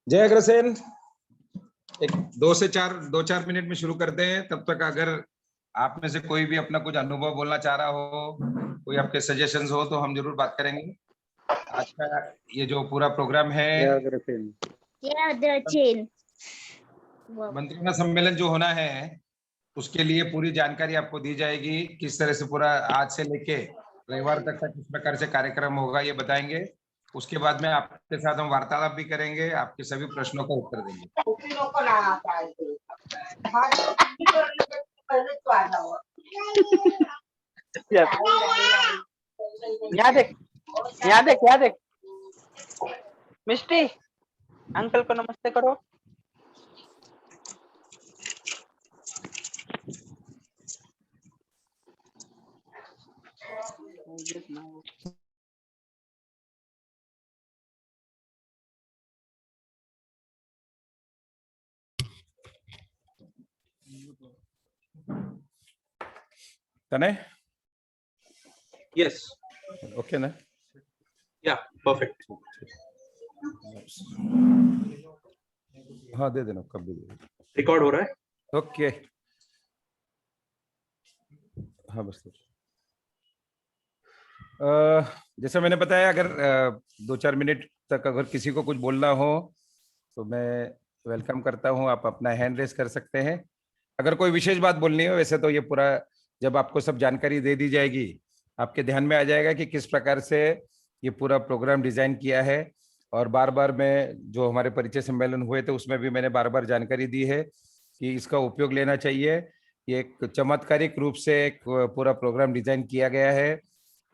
जय अग्रसेन। एक 2 से 4 मिनट में शुरू करते हैं। तब तक अगर आप में से कोई भी अपना कुछ अनुभव बोलना चाह रहा हो, कोई आपके सजेशंस हो, तो हम जरूर बात करेंगे। आज का ये जो पूरा प्रोग्राम है, मंत्रणा सम्मेलन जो होना है, उसके लिए पूरी जानकारी आपको दी जाएगी। किस तरह से पूरा आज से लेके रविवार तक का किस प्रकार से कार्यक्रम होगा, ये बताएंगे। उसके बाद में आपके साथ हम वार्तालाप भी करेंगे, आपके सभी प्रश्नों का उत्तर देंगे। यहाँ देख मिस्टी, अंकल को नमस्ते करो। तने? Yes. ओके ना? Yeah, perfect. हाँ, दे देना, कब भी दे देना। रिकॉर्ड हो रहा है? ओके। हाँ, बस जैसा मैंने बताया, अगर 2-4 मिनट तक अगर किसी को कुछ बोलना हो तो मैं वेलकम करता हूँ। आप अपना हैंड रेस कर सकते हैं अगर कोई विशेष बात बोलनी हो। वैसे तो ये पूरा जब आपको सब जानकारी दे दी जाएगी, आपके ध्यान में आ जाएगा कि किस प्रकार से ये पूरा प्रोग्राम डिजाइन किया है। और बार बार मैं जो हमारे परिचय सम्मेलन हुए थे उसमें भी मैंने बार बार जानकारी दी है कि इसका उपयोग लेना चाहिए। ये एक चमत्कारिक रूप से एक पूरा प्रोग्राम डिजाइन किया गया है।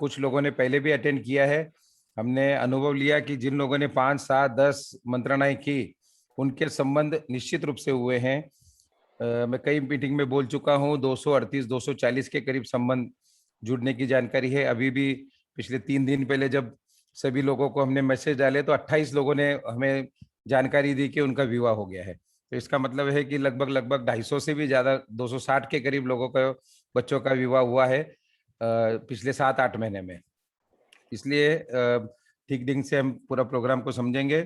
कुछ लोगों ने पहले भी अटेंड किया है। हमने अनुभव लिया कि जिन लोगों ने 5, 7, 10 मंत्रणाएं की, उनके संबंध निश्चित रूप से हुए हैं। मैं कई मीटिंग में बोल चुका हूँ, 238, 240 के करीब संबंध जुड़ने की जानकारी है। अभी भी पिछले 3 दिन पहले जब सभी लोगों को हमने मैसेज डाले तो 28 लोगों ने हमें जानकारी दी कि उनका विवाह हो गया है। तो इसका मतलब है कि लगभग 250 से भी ज्यादा, 260 के करीब लोगों का, बच्चों का विवाह हुआ है पिछले 7-8 महीने में। इसलिए ठीक ढंग से हम पूरा प्रोग्राम को समझेंगे।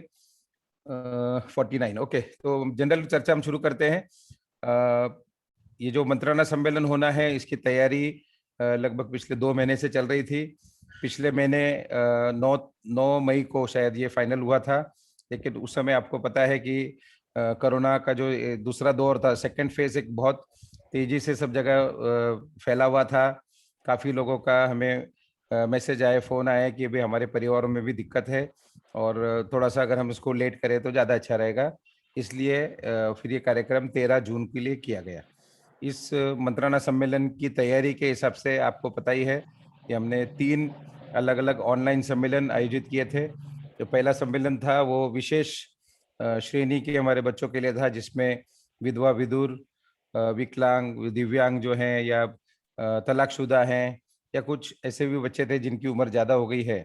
49 ओके। तो जनरल चर्चा हम शुरू करते हैं। ये जो मंत्रणा सम्मेलन होना है, इसकी तैयारी लगभग पिछले 2 महीने से चल रही थी। पिछले महीने 9 मई को शायद ये फाइनल हुआ था, लेकिन उस समय आपको पता है कि कोरोना का जो दूसरा दौर था, सेकेंड फेज, एक बहुत तेजी से सब जगह फैला हुआ था। काफ़ी लोगों का हमें मैसेज आए, फ़ोन आए कि भाई हमारे परिवारों में भी दिक्कत है और थोड़ा सा अगर हम इसको लेट करें तो ज़्यादा अच्छा रहेगा। इसलिए फिर ये कार्यक्रम 13 जून के लिए किया गया। इस मंत्रणा सम्मेलन की तैयारी के हिसाब से आपको पता ही है कि हमने 3 अलग अलग ऑनलाइन सम्मेलन आयोजित किए थे। जो पहला सम्मेलन था वो विशेष श्रेणी के हमारे बच्चों के लिए था, जिसमें विधवा, विधुर, विकलांग, दिव्यांग जो हैं, या तलाकशुदा हैं, या कुछ ऐसे भी बच्चे थे जिनकी उम्र ज़्यादा हो गई है।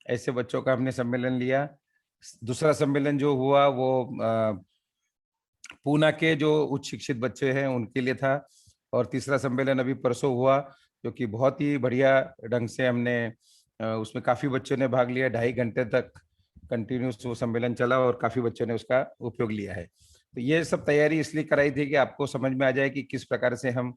ऐसे बच्चों का हमने सम्मेलन लिया। दूसरा सम्मेलन जो हुआ वो पूना के जो उच्च शिक्षित बच्चे हैं उनके लिए था। और तीसरा सम्मेलन अभी परसों हुआ, जो कि बहुत ही बढ़िया ढंग से हमने उसमें काफ़ी बच्चों ने भाग लिया। 2.5 घंटे तक कंटिन्यूस वो सम्मेलन चला और काफ़ी बच्चों ने उसका उपयोग लिया है। तो ये सब तैयारी इसलिए कराई थी कि आपको समझ में आ जाए कि किस प्रकार से हम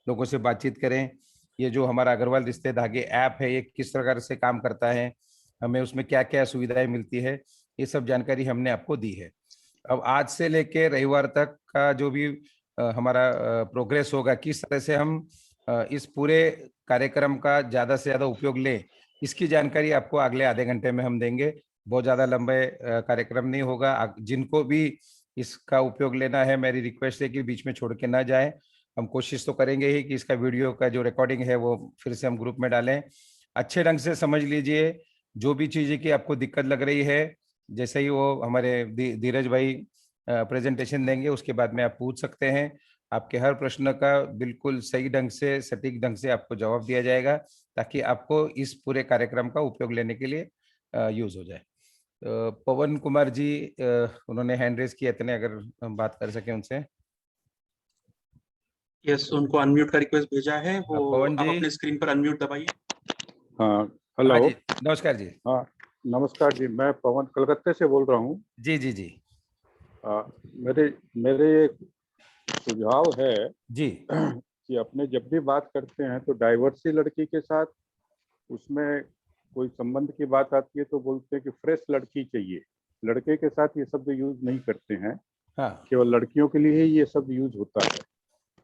लोगों से बातचीत करें। ये जो हमारा अग्रवाल रिश्ते धागे ऐप है, ये किस प्रकार से काम करता है, हमें उसमें क्या क्या सुविधाएं मिलती है, ये सब जानकारी हमने आपको दी है। अब आज से लेके रविवार तक का जो भी हमारा प्रोग्रेस होगा, किस तरह से हम इस पूरे कार्यक्रम का ज़्यादा से ज़्यादा उपयोग लें, इसकी जानकारी आपको अगले आधे घंटे में हम देंगे। बहुत ज़्यादा लंबे कार्यक्रम नहीं होगा। जिनको भी इसका उपयोग लेना है, मेरी रिक्वेस्ट है कि बीच में छोड़ के ना जाए। हम कोशिश तो करेंगे ही कि इसका वीडियो का जो रिकॉर्डिंग है वो फिर से हम ग्रुप में डालें। अच्छे ढंग से समझ लीजिए। जो भी चीज़ें की आपको दिक्कत लग रही है, जैसे ही वो हमारे धीरज भाई प्रेजेंटेशन देंगे, उसके बाद में आप पूछ सकते हैं। आपके हर प्रश्न का बिल्कुल सही ढंग से, सटीक ढंग से आपको जवाब दिया जाएगा, ताकि आपको इस पूरे कार्यक्रम का उपयोग लेने के लिए यूज हो जाए। पवन कुमार जी, उन्होंने हैंड रेज किया, इतने अगर हम बात कर सके उनसे। यस, उनको अनम्यूट का रिक्वेस्ट भेजा है। वो पवन आप जी, अपने स्क्रीन पर अनम्यूट दबाइए। हाँ, हेलो। हाँ जी, नमस्कार जी। हाँ, नमस्कार जी, मैं पवन कलकत्ते से बोल रहा हूँ। जी जी जी। मेरे मेरे एक सुझाव है जी कि अपने जब भी बात करते हैं तो डाइवर्सी लड़की के साथ उसमें कोई संबंध की बात आती है तो बोलते हैं कि फ्रेश लड़की चाहिए। लड़के के साथ ये शब्द यूज नहीं करते हैं, हाँ केवल लड़कियों के लिए ही ये शब्द यूज होता है।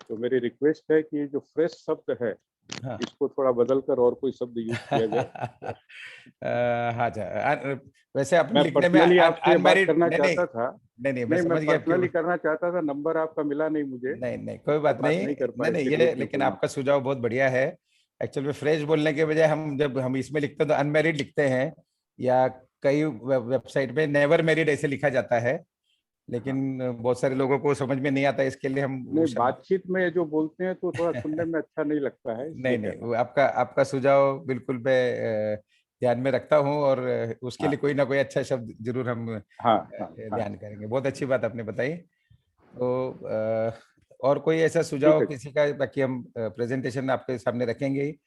तो मेरी रिक्वेस्ट है कि ये जो फ्रेश शब्द है हाँ इसको थोड़ा बदल कर और कोई शब्द यूज किया जाए। हाँ वैसे अपने मैं लिखने में पर्सनली आपसे ये बात अनमैरिड करना नहीं नहीं चाहता था। नहीं नहीं, मैं नहीं, मैं समझ गया आपकी। पर्सनली करना चाहता था, नंबर आपका मिला नहीं मुझे, नहीं नहीं कोई तो बात बात नहीं। नहीं कर नहीं पाए नहीं, थे ये ग्रुप में लेकिन कोई। आपका सुझाव बहुत बढ़िया है। एक्चुअल में फ्रेश बोलने के बजाय हम जब हम इसमें लिखते हैं तो अनमैरिड लिखते हैं, या कई वेबसाइट पे नेवर मैरिड ऐसे लिखा जाता है, हाँ, लेकिन बहुत सारे लोगों को समझ में नहीं आता, इसके लिए हम वो नहीं, शब्द बातचीत में जो बोलते हैं तो थोड़ा सुनने में अच्छा नहीं लगता है, इसलिए नहीं नहीं, कह रहा वो आपका आपका सुझाव बिल्कुल मैं ध्यान में रखता हूँ, और उसके हूँ। लिए कोई ना कोई अच्छा शब्द जरूर हम हाँ हाँ हाँ ध्यान करेंगे। बहुत अच्छी बात आपने बताई। तो और कोई ऐसा ठीक सुझाव है। किसी का, बाकी हम प्रेजेंटेशन आपके सामने रखेंगे ही।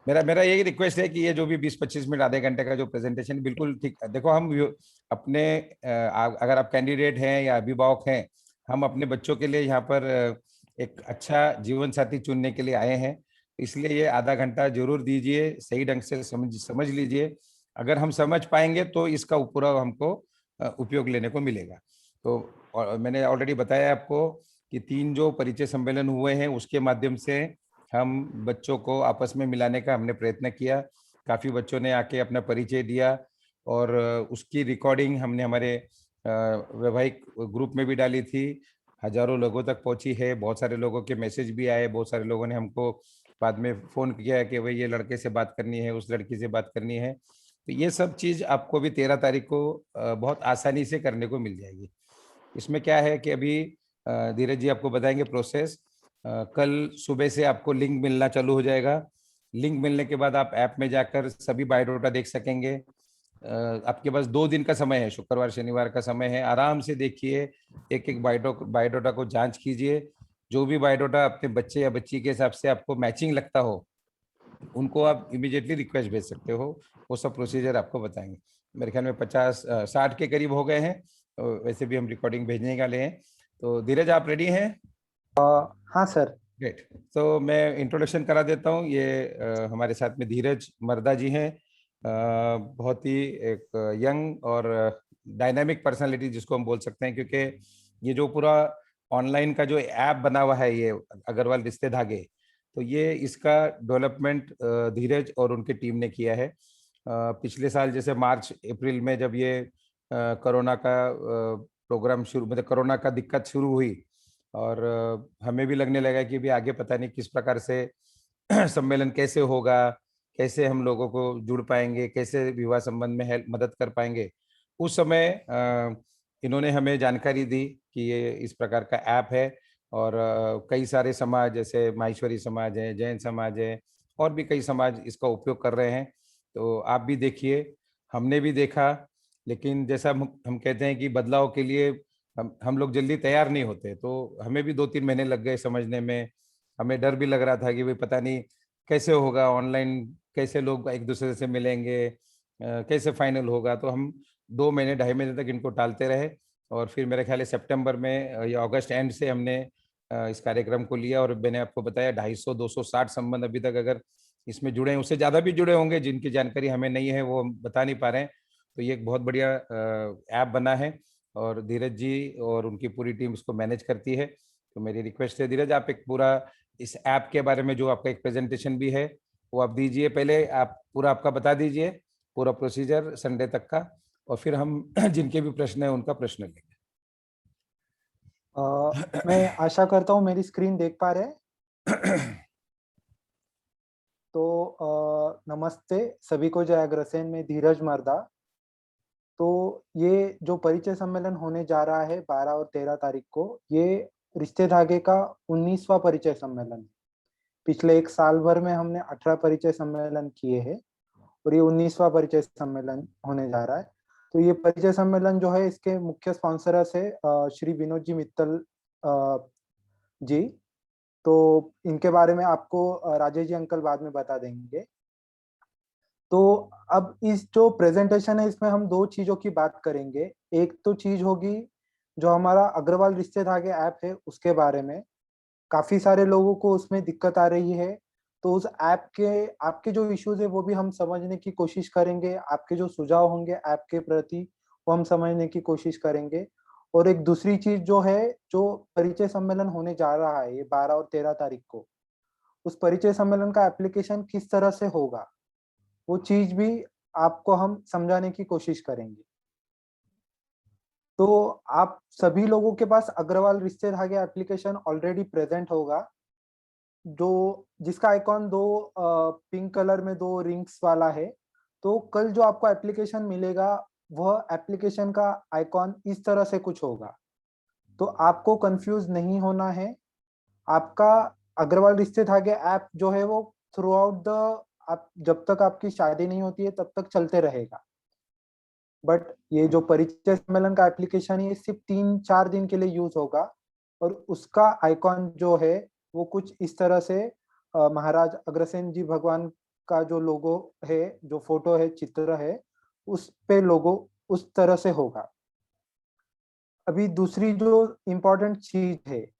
मेरा मेरा यही रिक्वेस्ट है कि ये जो भी 20-25 मिनट आधे घंटे का जो प्रेजेंटेशन, बिल्कुल ठीक। देखो हम अपने अगर आप कैंडिडेट हैं या अभिभावक हैं, हम अपने बच्चों के लिए यहाँ पर एक अच्छा जीवन साथी चुनने के लिए आए हैं, इसलिए ये आधा घंटा जरूर दीजिए, सही ढंग से समझ लीजिए। अगर हम समझ पाएंगे तो इसका पूरा हमको उपयोग लेने को मिलेगा। तो और मैंने ऑलरेडी बताया आपको कि 3 जो परिचय सम्मेलन हुए हैं उसके माध्यम से हम बच्चों को आपस में मिलाने का हमने प्रयत्न किया। काफी बच्चों ने आके अपना परिचय दिया, और उसकी रिकॉर्डिंग हमने हमारे वैवाहिक ग्रुप में भी डाली थी। हजारों लोगों तक पहुंची है, बहुत सारे लोगों के मैसेज भी आए, बहुत सारे लोगों ने हमको बाद में फोन किया कि भाई ये लड़के से बात करनी है, उस लड़की से बात करनी है। तो ये सब चीज आपको भी 13 तारीख को बहुत आसानी से करने को मिल जाएगी। इसमें क्या है कि अभी धीरज जी आपको बताएंगे प्रोसेस। कल सुबह से आपको लिंक मिलना चालू हो जाएगा। लिंक मिलने के बाद आप ऐप में जाकर सभी बायोडाटा देख सकेंगे। आपके पास 2 दिन का समय है, शुक्रवार शनिवार का समय है, आराम से देखिए, एक एक बायोडाटा को जांच कीजिए। जो भी बायोडाटा अपने बच्चे या बच्ची के हिसाब से आपको मैचिंग लगता हो, उनको आप इमीडिएटली रिक्वेस्ट भेज सकते हो। वो सब प्रोसीजर आपको बताएंगे। मेरे ख्याल में 50-60 के करीब हो गए हैं, तो वैसे भी हम रिकॉर्डिंग भेजने वाले हैं। तो धीरज आप रेडी हैं? हाँ सर। ग्रेट। तो मैं इंट्रोडक्शन करा देता हूँ। ये हमारे साथ में धीरज मर्दा जी हैं। बहुत ही एक यंग और डायनामिक पर्सनालिटी जिसको हम बोल सकते हैं, क्योंकि ये जो पूरा ऑनलाइन का जो ऐप बना हुआ है, ये अग्रवाल रिश्ते धागे, तो ये इसका डेवलपमेंट धीरज और उनकी टीम ने किया है। पिछले साल जैसे मार्च अप्रैल में जब ये कोरोना का प्रोग्राम शुरू, मतलब कोरोना का दिक्कत शुरू हुई, और हमें भी लगने लगा कि भी आगे पता नहीं किस प्रकार से सम्मेलन कैसे होगा, कैसे हम लोगों को जुड़ पाएंगे, कैसे विवाह संबंध में हेल्प मदद कर पाएंगे। उस समय इन्होंने हमें जानकारी दी कि ये इस प्रकार का ऐप है, और कई सारे समाज जैसे माहेश्वरी समाज है, जैन समाज है, और भी कई समाज इसका उपयोग कर रहे हैं। तो आप भी देखिए, हमने भी देखा। लेकिन जैसा हम कहते हैं कि बदलाव के लिए हम लोग जल्दी तैयार नहीं होते, तो हमें भी 2-3 महीने लग गए समझने में। हमें डर भी लग रहा था कि भाई पता नहीं कैसे होगा ऑनलाइन, कैसे लोग एक दूसरे से मिलेंगे, कैसे फाइनल होगा। तो हम 2 महीने 2.5 महीने तक इनको टालते रहे, और फिर मेरे ख्याल है सितंबर में या अगस्त एंड से हमने इस कार्यक्रम को लिया। और मैंने आपको बताया 250-260 संबंध अभी तक अगर इसमें जुड़े हैं, उससे ज्यादा भी जुड़े होंगे जिनकी जानकारी हमें नहीं है, वो हम बता नहीं पा रहे हैं। तो ये एक बहुत बढ़िया ऐप बना है, और धीरज जी और उनकी पूरी टीम इसको मैनेज करती है। तो मेरी रिक्वेस्ट है धीरज, आप एक पूरा इस ऐप के बारे में जो आपका एक प्रेजेंटेशन भी है वो आप दीजिए। पहले आप पूरा आपका बता दीजिए, पूरा प्रोसीजर संडे तक का, और फिर हम जिनके भी प्रश्न है उनका प्रश्न लेंगे। मैं आशा करता हूँ मेरी स्क्रीन देख पा रहे हैं। तो नमस्ते सभी को, जय अग्रसेन में धीरज मर्दा। तो ये जो परिचय सम्मेलन होने जा रहा है 12 और 13 तारीख को, ये रिश्ते धागे का 19वां परिचय सम्मेलन है। पिछले एक साल भर में हमने 18 परिचय सम्मेलन किए हैं, और ये 19वां परिचय सम्मेलन होने जा रहा है। तो ये परिचय सम्मेलन जो है, इसके मुख्य स्पॉन्सरस है श्री विनोद जी मित्तल जी। तो इनके बारे में आपको राजेश जी अंकल बाद में बता देंगे। तो अब इस जो प्रेजेंटेशन है, इसमें हम 2 चीजों की बात करेंगे। एक तो चीज होगी जो हमारा अग्रवाल रिश्ते धागे ऐप है उसके बारे में। काफी सारे लोगों को उसमें दिक्कत आ रही है, तो उस ऐप के आपके जो इश्यूज है वो भी हम समझने की कोशिश करेंगे। आपके जो सुझाव होंगे ऐप के प्रति वो हम समझने की कोशिश करेंगे। और एक दूसरी चीज जो है, जो परिचय सम्मेलन होने जा रहा है ये 12 और 13 तारीख को, उस परिचय सम्मेलन का एप्लीकेशन किस तरह से होगा वो चीज भी आपको हम समझाने की कोशिश करेंगे। तो आप सभी लोगों के पास अग्रवाल रिश्ते धागे एप्लीकेशन ऑलरेडी प्रेजेंट होगा, जो जिसका आइकॉन दो पिंक कलर में दो रिंग्स वाला है। तो कल जो आपको एप्लीकेशन मिलेगा वह एप्लीकेशन का आइकॉन इस तरह से कुछ होगा। तो आपको कंफ्यूज नहीं होना है। आपका अग्रवाल रिश्ते धागे ऐप जो है वो थ्रू आउट द, आप जब तक आपकी शादी नहीं होती है तब तक चलते रहेगा। बट ये जो परिचय सम्मेलन का एप्लीकेशन है ये सिर्फ 3-4 दिन के लिए यूज होगा। और उसका आइकॉन जो है वो कुछ इस तरह से महाराज अग्रसेन जी भगवान का जो लोगो है, जो फोटो है, चित्र है, उस पे लोगो उस तरह से होगा। अभी दूसरी जो इम्पोर्टेंट चीज है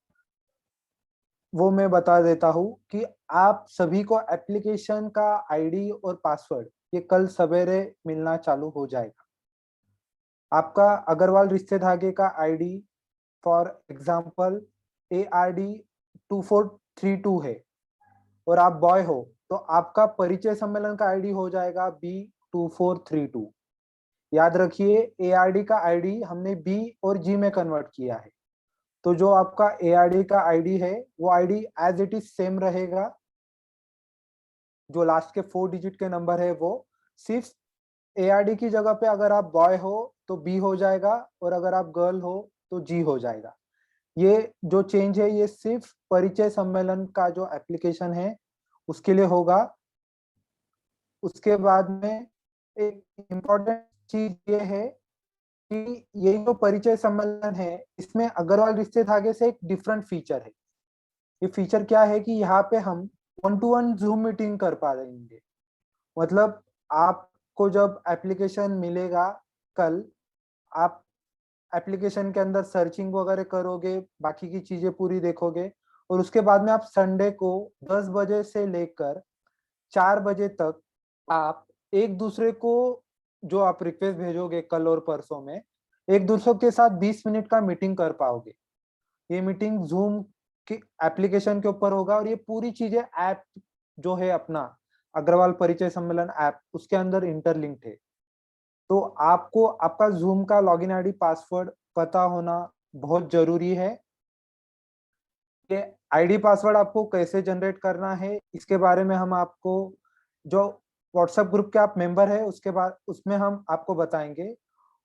वो मैं बता देता हूँ कि आप सभी को एप्लीकेशन का आईडी और पासवर्ड ये कल सवेरे मिलना चालू हो जाएगा। आपका अग्रवाल रिश्ते धागे का आईडी फॉर एग्जाम्पल ARD2432 है और आप बॉय हो तो आपका परिचय सम्मेलन का आईडी हो जाएगा B2432। याद रखिए ARD का आईडी हमने B और G में कन्वर्ट किया है, तो जो आपका ARD का आईडी है वो ID as it is same रहेगा। जो लास्ट के 4 डिजिट के नंबर है वो सिर्फ ARD की जगह पे अगर आप बॉय हो तो B हो जाएगा और अगर आप गर्ल हो तो G हो जाएगा। ये जो चेंज है ये सिर्फ परिचय सम्मेलन का जो एप्लीकेशन है उसके लिए होगा। उसके बाद में एक इम्पोर्टेंट चीज ये है कि ये जो परिचय सम्मेलन है इसमें अग्रवाल रिश्ते धागे से एक डिफरेंट फीचर है। ये फीचर क्या है कि यहाँ पे हम 1-to-1 जूम मीटिंग कर पा रहेंगे। मतलब आपको जब एप्लीकेशन मिलेगा कल, आप एप्लीकेशन के अंदर सर्चिंग वगैरह करोगे, बाकी की चीजें पूरी देखोगे और उसके बाद में आप संडे को 10 बजे से लेकर 4 बजे तक आप एक दूसरे को, जो आप रिक्वेस्ट भेजोगे कल और परसों में, एक दूसरे के साथ 20 मिनट का मीटिंग कर पाओगे। ये मीटिंग जूम के एप्लीकेशन के ऊपर होगा और ये पूरी चीजें ऐप जो है अपना अग्रवाल परिचय सम्मेलन ऐप उसके अंदर इंटरलिंक्ड है। तो आपको आपका जूम का लॉगिन आईडी पासवर्ड पता होना बहुत जरूरी है। ये आईडी पासवर्ड आपको कैसे जनरेट करना है इसके बारे में हम आपको, जो व्हाट्सएप ग्रुप के आप मेंबर है उसके बाद उसमें हम आपको बताएंगे।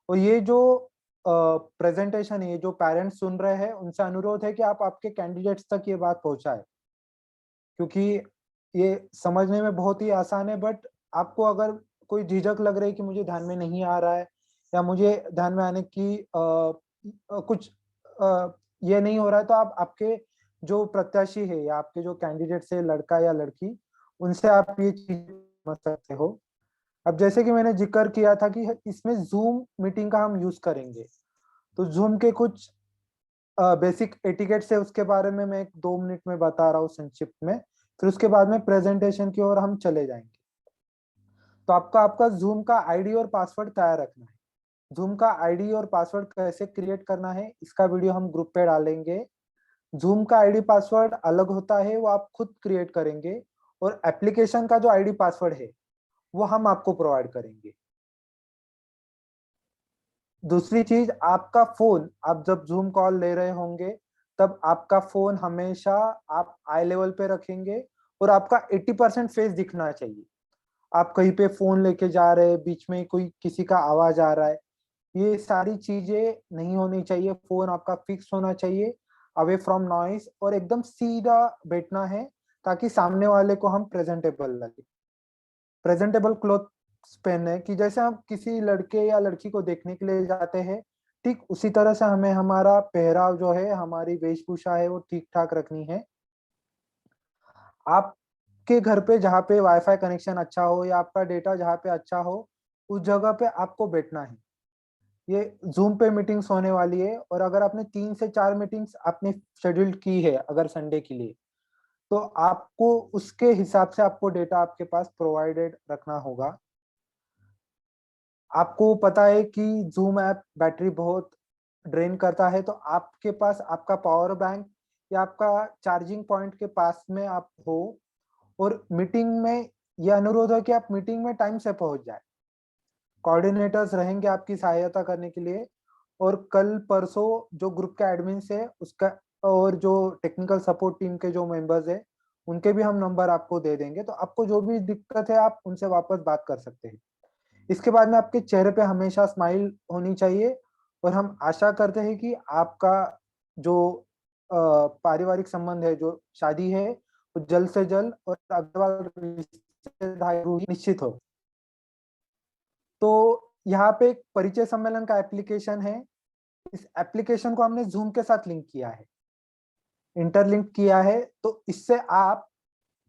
और ये जो प्रेजेंटेशन है, ये जो पेरेंट्स सुन रहे हैं उनसे अनुरोध है कि आप आपके कैंडिडेट्स तक ये बात पहुंचाए, क्योंकि ये समझने में बहुत ही आसान है। बट आपको अगर कोई झिझक लग रही है कि मुझे ध्यान में नहीं आ रहा है या मुझे ध्यान में आने की कुछ ये नहीं हो रहा है, तो आप आपके जो प्रत्याशी है या आपके जो कैंडिडेट है, लड़का या लड़की, उनसे आप ये चीज समझ सकते हो। अब जैसे कि मैंने जिक्र किया था कि इसमें जूम मीटिंग का हम यूज करेंगे, तो जूम के कुछ बेसिक एटिकेट्स है उसके बारे में मैं 2 मिनट में बता रहा हूँ संक्षिप्त में, फिर उसके बाद में प्रेजेंटेशन की ओर हम चले जाएंगे। तो आपका जूम का आईडी और पासवर्ड तैयार रखना है। जूम का आईडी और पासवर्ड कैसे क्रिएट करना है इसका वीडियो हम ग्रुप पे डालेंगे। जूम का आईडी पासवर्ड अलग होता है, वो आप खुद क्रिएट करेंगे और एप्लीकेशन का जो आईडी पासवर्ड है वो हम आपको प्रोवाइड करेंगे। दूसरी चीज, आपका फोन, आप जब जूम कॉल ले रहे होंगे तब आपका फोन हमेशा आप आई लेवल पे रखेंगे और आपका 80% फेस दिखना चाहिए। आप कहीं पे फोन लेके जा रहे हैं, बीच में कोई किसी का आवाज आ रहा है, ये सारी चीजें नहीं होनी चाहिए। फोन आपका फिक्स होना चाहिए, अवे फ्रॉम नॉइस, और एकदम सीधा बैठना है ताकि सामने वाले को हम प्रेजेंटेबल लगे। प्रेजेंटेबल क्लोथ्स पहने कि जैसे हम किसी लड़के या लड़की को देखने के लिए जाते हैं, ठीक उसी तरह से हमें हमारा पहराव जो है, हमारी वेशभूषा है वो ठीक ठाक रखनी है। आपके घर पे जहाँ पे वाईफाई कनेक्शन अच्छा हो या आपका डेटा जहाँ पे अच्छा हो उस जगह पे आपको बैठना है। ये जूम पे मीटिंग्स होने वाली है, और अगर आपने 3 से 4 मीटिंग्स आपने शेड्यूल्ड की है अगर संडे के लिए, तो आपको उसके हिसाब से आपको डेटा आपके पास प्रोवाइडेड रखना होगा। आपको पता है कि जूम ऐप बैटरी बहुत ड्रेन करता है, तो आपके पास आपका पावर बैंक या आपका चार्जिंग पॉइंट के पास में आप हो, और मीटिंग में यह अनुरोध है कि आप मीटिंग में टाइम से पहुंच जाए। कोऑर्डिनेटर्स रहेंगे आपकी सहायता करने के लिए, और कल परसों जो ग्रुप का एडमिन्स है उसका और जो टेक्निकल सपोर्ट टीम के जो मेंबर्स है उनके भी हम नंबर आपको दे देंगे, तो आपको जो भी दिक्कत है आप उनसे वापस बात कर सकते हैं। इसके बाद में आपके चेहरे पे हमेशा स्माइल होनी चाहिए, और हम आशा करते हैं कि आपका जो पारिवारिक संबंध है, जो शादी है, वो जल्द से जल्द और अग्रवाल रिश्तेदारी निश्चित हो। तो यहाँ पे एक परिचय सम्मेलन का एप्लीकेशन है। इस एप्लीकेशन को हमने जूम के साथ लिंक किया है, इंटरलिंक किया है, तो इससे आप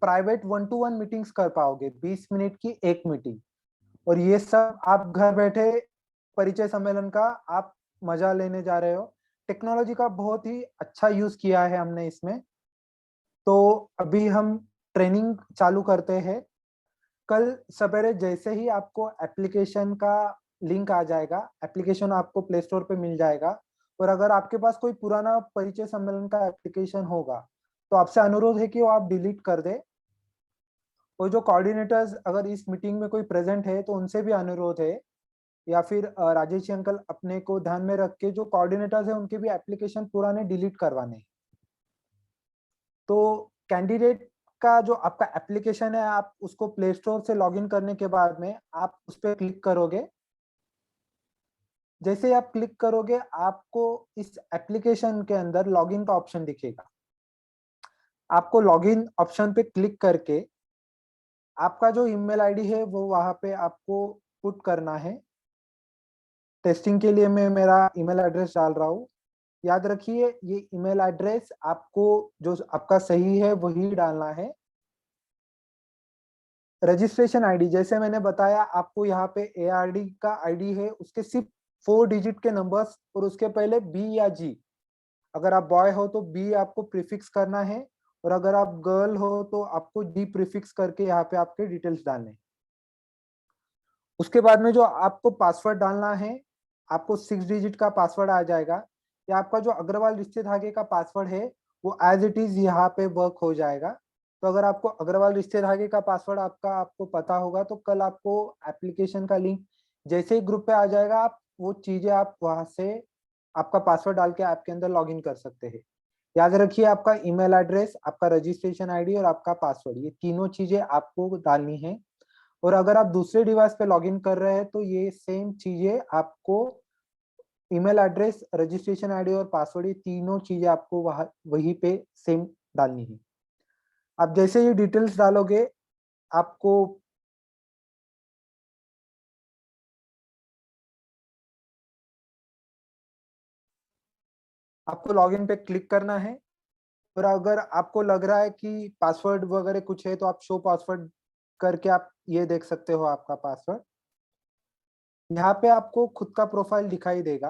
प्राइवेट 1-to-1 मीटिंग्स कर पाओगे, 20 मिनट की एक मीटिंग। और ये सब आप घर बैठे परिचय सम्मेलन का आप मजा लेने जा रहे हो। टेक्नोलॉजी का बहुत ही अच्छा यूज किया है हमने इसमें। तो अभी हम ट्रेनिंग चालू करते हैं। कल सवेरे जैसे ही आपको एप्लीकेशन का लिंक आ जाएगा, एप्लीकेशन आपको प्ले स्टोर पे मिल जाएगा, और अगर आपके पास कोई पुराना परिचय सम्मेलन का एप्लीकेशन होगा तो आपसे अनुरोध है कि वो आप डिलीट कर दे। और जो कोऑर्डिनेटर्स अगर इस मीटिंग में कोई प्रेजेंट है तो उनसे भी अनुरोध है, या फिर राजेश जी अंकल अपने को ध्यान में रख के जो कोऑर्डिनेटर्स है उनके भी एप्लीकेशन पुराने डिलीट करवाने हैं। तो कैंडिडेट का जो आपका एप्लीकेशन है, आप उसको प्ले स्टोर से लॉगिन करने के बाद में आप उस पर क्लिक करोगे। जैसे ही आप क्लिक करोगे आपको इस एप्लीकेशन के अंदर लॉगिन का ऑप्शन दिखेगा। आपको लॉगिन ऑप्शन पे क्लिक करके आपका जो ईमेल आईडी है वो वहां पे आपको पुट करना है। टेस्टिंग के लिए मैं मेरा ईमेल एड्रेस डाल रहा हूँ। याद रखिए ये ईमेल एड्रेस आपको जो आपका सही है वही डालना है। रजिस्ट्रेशन आईडी जैसे मैंने बताया आपको, यहाँ पे एआरडी का आईडी है, उसके सिर्फ 4 डिजिट के नंबर्स और उसके पहले बी या जी। अगर आप बॉय हो तो बी आपको प्रीफिक्स करना है, और अगर आप गर्ल हो तो आपको डी प्रीफिक्स करके यहाँ पे आपके डिटेल्स डालने हैं। उसके बाद में जो आपको पासवर्ड डालना है, आपको 6 डिजिट का पासवर्ड आ जाएगा। या आपका जो अग्रवाल रिश्ते धागे का पासवर्ड है वो एज इट इज यहाँ पे वर्क हो जाएगा। तो अगर आपको अग्रवाल रिश्ते धागे का पासवर्ड आपको पता होगा तो कल आपको एप्लीकेशन का लिंक जैसे ही ग्रुप पे आ जाएगा, आप वो चीजें आप वहां से आपका पासवर्ड डाल के ऐप के अंदर लॉग इन कर सकते हैं। याद रखिए आपका ईमेल एड्रेस, आपका रजिस्ट्रेशन आईडी और आपका पासवर्ड, ये तीनों चीजें आपको डालनी है। और अगर आप दूसरे डिवाइस पे लॉगिन कर रहे हैं तो ये सेम चीजें आपको, ईमेल एड्रेस, रजिस्ट्रेशन आईडी और पासवर्ड, ये तीनों चीजें आपको वहीं पे सेम डालनी है। आप जैसे ये डिटेल्स डालोगे आपको लॉगिन पे क्लिक करना है। और अगर आपको लग रहा है कि पासवर्ड वगैरह कुछ है तो आप शो पासवर्ड करके आप ये देख सकते हो आपका पासवर्ड। यहाँ पे आपको खुद का प्रोफाइल दिखाई देगा,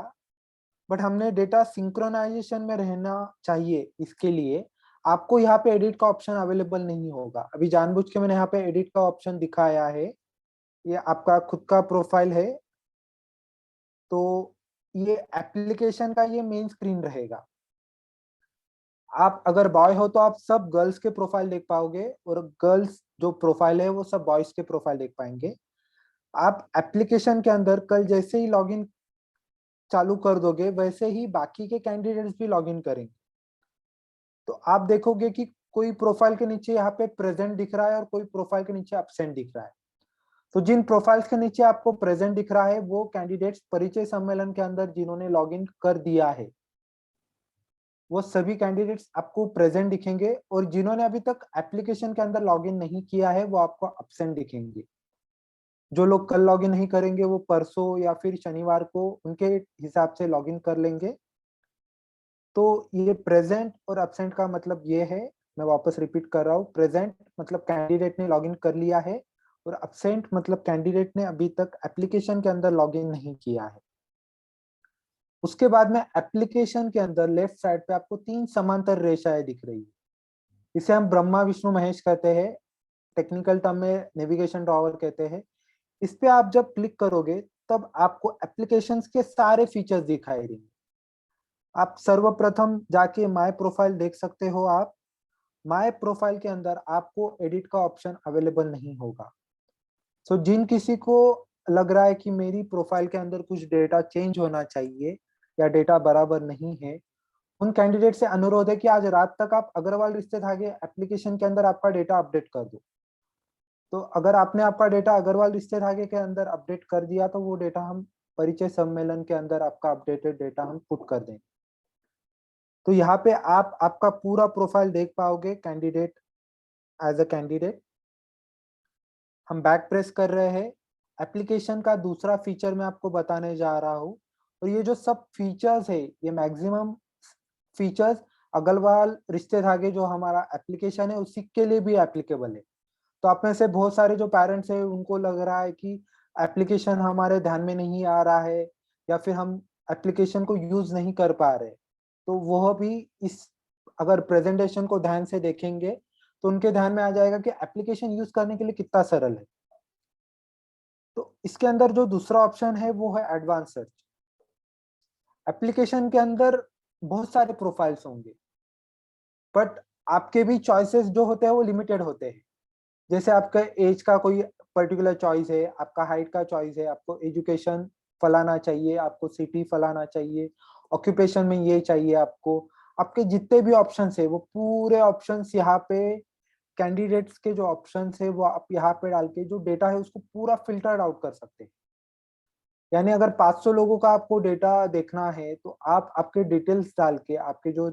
बट हमने डेटा सिंक्रोनाइजेशन में रहना चाहिए, इसके लिए आपको यहाँ पे एडिट का ऑप्शन अवेलेबल नहीं होगा। अभी जानबूझ के मैंने यहाँ पे एडिट का ऑप्शन दिखाया है। ये आपका खुद का प्रोफाइल है, तो ये एप्लीकेशन का ये मेन स्क्रीन रहेगा। आप अगर बॉय हो तो आप सब गर्ल्स के प्रोफाइल देख पाओगे, और गर्ल्स जो प्रोफाइल है वो सब बॉयज के प्रोफाइल देख पाएंगे। आप एप्लीकेशन के अंदर कल जैसे ही लॉगिन चालू कर दोगे वैसे ही बाकी के कैंडिडेट्स भी लॉगिन करेंगे। तो आप देखोगे कि कोई प्रोफाइल के नीचे यहाँ पे प्रेजेंट दिख रहा है और कोई प्रोफाइल के नीचे एब्सेंट दिख रहा है। तो जिन प्रोफाइल्स के नीचे आपको प्रेजेंट दिख रहा है वो कैंडिडेट्स परिचय सम्मेलन के अंदर जिन्होंने लॉगिन कर दिया है, वो सभी कैंडिडेट्स आपको प्रेजेंट दिखेंगे, और जिन्होंने अभी तक एप्लीकेशन के अंदर लॉगिन नहीं किया है वो आपको एब्सेंट दिखेंगे। जो लोग कल लॉगिन नहीं करेंगे वो परसों या फिर शनिवार को उनके हिसाब से लॉगिन कर लेंगे। तो ये प्रेजेंट और एब्सेंट का मतलब ये है, मैं वापस रिपीट कर रहा हूँ, प्रेजेंट मतलब कैंडिडेट ने लॉगिन कर लिया है, और एब्सेंट मतलब कैंडिडेट ने अभी तक एप्लीकेशन के अंदर लॉगिन नहीं किया है। उसके बाद में एप्लीकेशन के अंदर लेफ्ट साइड पे आपको 3 समांतर रेखाएं दिख रही है। इसे हम ब्रह्मा विष्णु महेश कहते हैं, टेक्निकल टर्म में नेविगेशन ड्रॉवर कहते हैं। इस पे आप जब क्लिक करोगे तब आपको एप्लीकेशंस के सारे फीचर्स दिखाई देंगे। आप सर्वप्रथम जाके माय प्रोफाइल देख सकते हो। आप माय प्रोफाइल के अंदर आपको एडिट का ऑप्शन अवेलेबल नहीं होगा। सो जिन किसी को लग रहा है कि मेरी प्रोफाइल के अंदर कुछ डेटा चेंज होना चाहिए या डेटा बराबर नहीं है, उन कैंडिडेट से अनुरोध है कि आज रात तक आप अग्रवाल रिश्ते धागे एप्लीकेशन के अंदर आपका डेटा अपडेट कर दो। तो अगर आपने आपका डेटा अग्रवाल रिश्ते धागे के अंदर अपडेट कर दिया तो वो डेटा हम परिचय सम्मेलन के अंदर आपका अपडेटेड डेटा हम पुट कर देंगे। तो यहाँ पे आप आपका पूरा प्रोफाइल देख पाओगे कैंडिडेट एज अ कैंडिडेट। हम बैक प्रेस कर रहे हैं। एप्लीकेशन का दूसरा फीचर मैं आपको बताने जा रहा हूँ, और ये जो सब फीचर्स है ये मैक्सिमम फीचर्स अग्रवाल रिश्ते धागे जो हमारा एप्लीकेशन है उसी के लिए भी एप्लीकेबल है। तो आप में से बहुत सारे जो पेरेंट्स है उनको लग रहा है कि एप्लीकेशन हमारे ध्यान में नहीं आ रहा है या फिर हम एप्लीकेशन को यूज नहीं कर पा रहे, तो वह भी इस अगर प्रेजेंटेशन को ध्यान से देखेंगे तो उनके ध्यान में आ जाएगा कि एप्लीकेशन यूज करने के लिए कितना सरल है। तो इसके अंदर जो दूसरा ऑप्शन है वो है एडवांस सर्च। एप्लीकेशन के अंदर बहुत सारे प्रोफाइल्स होंगे, बट आपके भी चॉइसेस जो होते हैं वो लिमिटेड होते हैं। जैसे आपका एज का कोई पर्टिकुलर चॉइस है, आपका हाइट का चॉइस है, आपको एजुकेशन फलाना चाहिए, आपको सिटी फलाना चाहिए, ऑक्यूपेशन में ये चाहिए आपको। आपके जितने भी ऑप्शंस है वो पूरे ऑप्शंस यहाँ पे कैंडिडेट्स के जो ऑप्शंस है वो आप यहाँ पे डाल के जो डेटा है उसको पूरा फिल्टर्ड आउट कर सकते हैं। यानी अगर 500 लोगों का आपको डेटा देखना है तो आप आपके डिटेल्स डाल के, आपके जो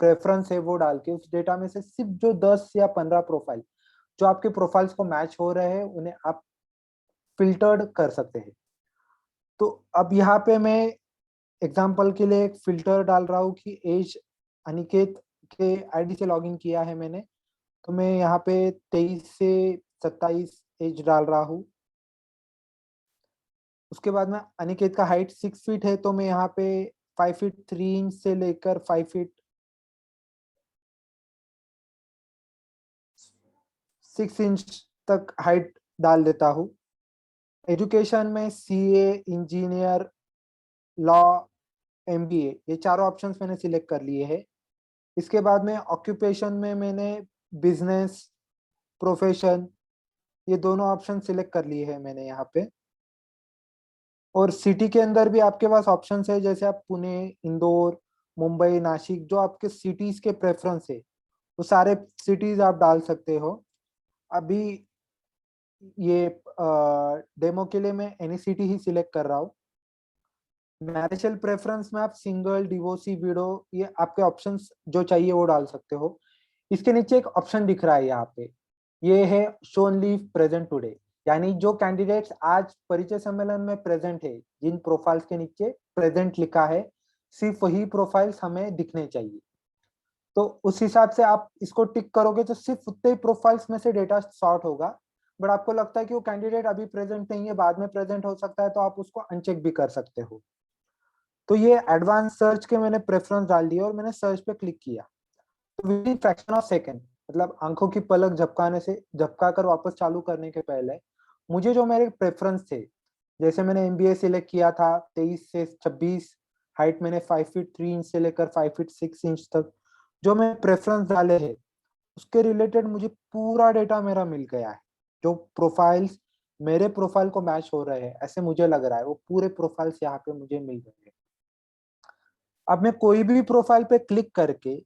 प्रेफरेंस है वो डाल के उस डेटा में से सिर्फ जो 10 या 15 प्रोफाइल जो आपके प्रोफाइल्स को मैच हो रहे हैं उन्हें आप फिल्टर्ड कर सकते हैं। तो अब यहाँ पे मैं एग्जांपल के लिए एक फिल्टर डाल रहा हूँ कि एज अनिकेत के आईडी से लॉगिन किया है मैंने, तो मैं यहाँ पे 23 से 27 एज डाल रहा हूँ। उसके बाद में अनिकेत का हाइट 6 फीट है, तो मैं यहाँ पे 5 फीट 3 इंच से लेकर 5 फीट 6 इंच तक हाइट डाल देता हूँ। एजुकेशन में सीए, इंजीनियर, लॉ, एमबीए ये चारों ऑप्शंस मैंने सिलेक्ट कर लिए हैं। इसके बाद में ऑक्यूपेशन में मैंने बिजनेस, प्रोफेशन ये दोनों ऑप्शन सिलेक्ट कर लिए हैं मैंने यहाँ पे। और सिटी के अंदर भी आपके पास ऑप्शंस है, जैसे आप पुणे, इंदौर, मुंबई, नासिक जो आपके सिटीज के प्रेफरेंस है वो सारे सिटीज आप डाल सकते हो। अभी ये डेमो के लिए मैं एनी सिटी ही सिलेक्ट कर रहा हूँ। मैरिटल प्रेफरेंस में आप सिंगल, डिवोर्सी, विडो ये आपके ऑप्शंस जो चाहिए वो डाल सकते हो। इसके नीचे एक ऑप्शन दिख रहा है यहाँ पे, ये है शो ओनली प्रेजेंट टुडे, यानी जो कैंडिडेट्स आज परिचय सम्मेलन में प्रेजेंट है, जिन प्रोफाइल्स के नीचे प्रेजेंट लिखा है सिर्फ वही प्रोफाइल्स हमें दिखने चाहिए। तो उस हिसाब से आप इसको टिक करोगे तो सिर्फ उतने ही प्रोफाइल्स में से डेटा सॉर्ट होगा। बट आपको लगता है कि वो कैंडिडेट अभी प्रेजेंट नहीं है, बाद में प्रेजेंट हो सकता है, तो आप उसको अनचेक भी कर सकते हो। तो ये एडवांस सर्च के मैंने प्रेफरेंस डाल दिया और मैंने सर्च पे क्लिक किया, तो with in fraction of second, मतलब आंखों की पलक झपकाने से झपका कर वापस चालू करने के पहले मुझे जो मेरे प्रेफरेंस थे, जैसे मैंने एमबीए सिलेक्ट किया था 23 से 26, हाइट मैंने 5 फीट 3 इंच से लेकर 5 फीट 6 इंच तक जो मैं प्रेफरेंस डाले हैं उसके रिलेटेड मुझे पूरा डेटा मेरा मिल गया है। जो प्रोफाइल्स मेरे प्रोफाइल को मैच हो रहे हैं ऐसे मुझे लग रहा है वो पूरे प्रोफाइल्स यहाँ पे मुझे मिल गए हैं। अब मैं कोई भी प्रोफाइल पे क्लिक करके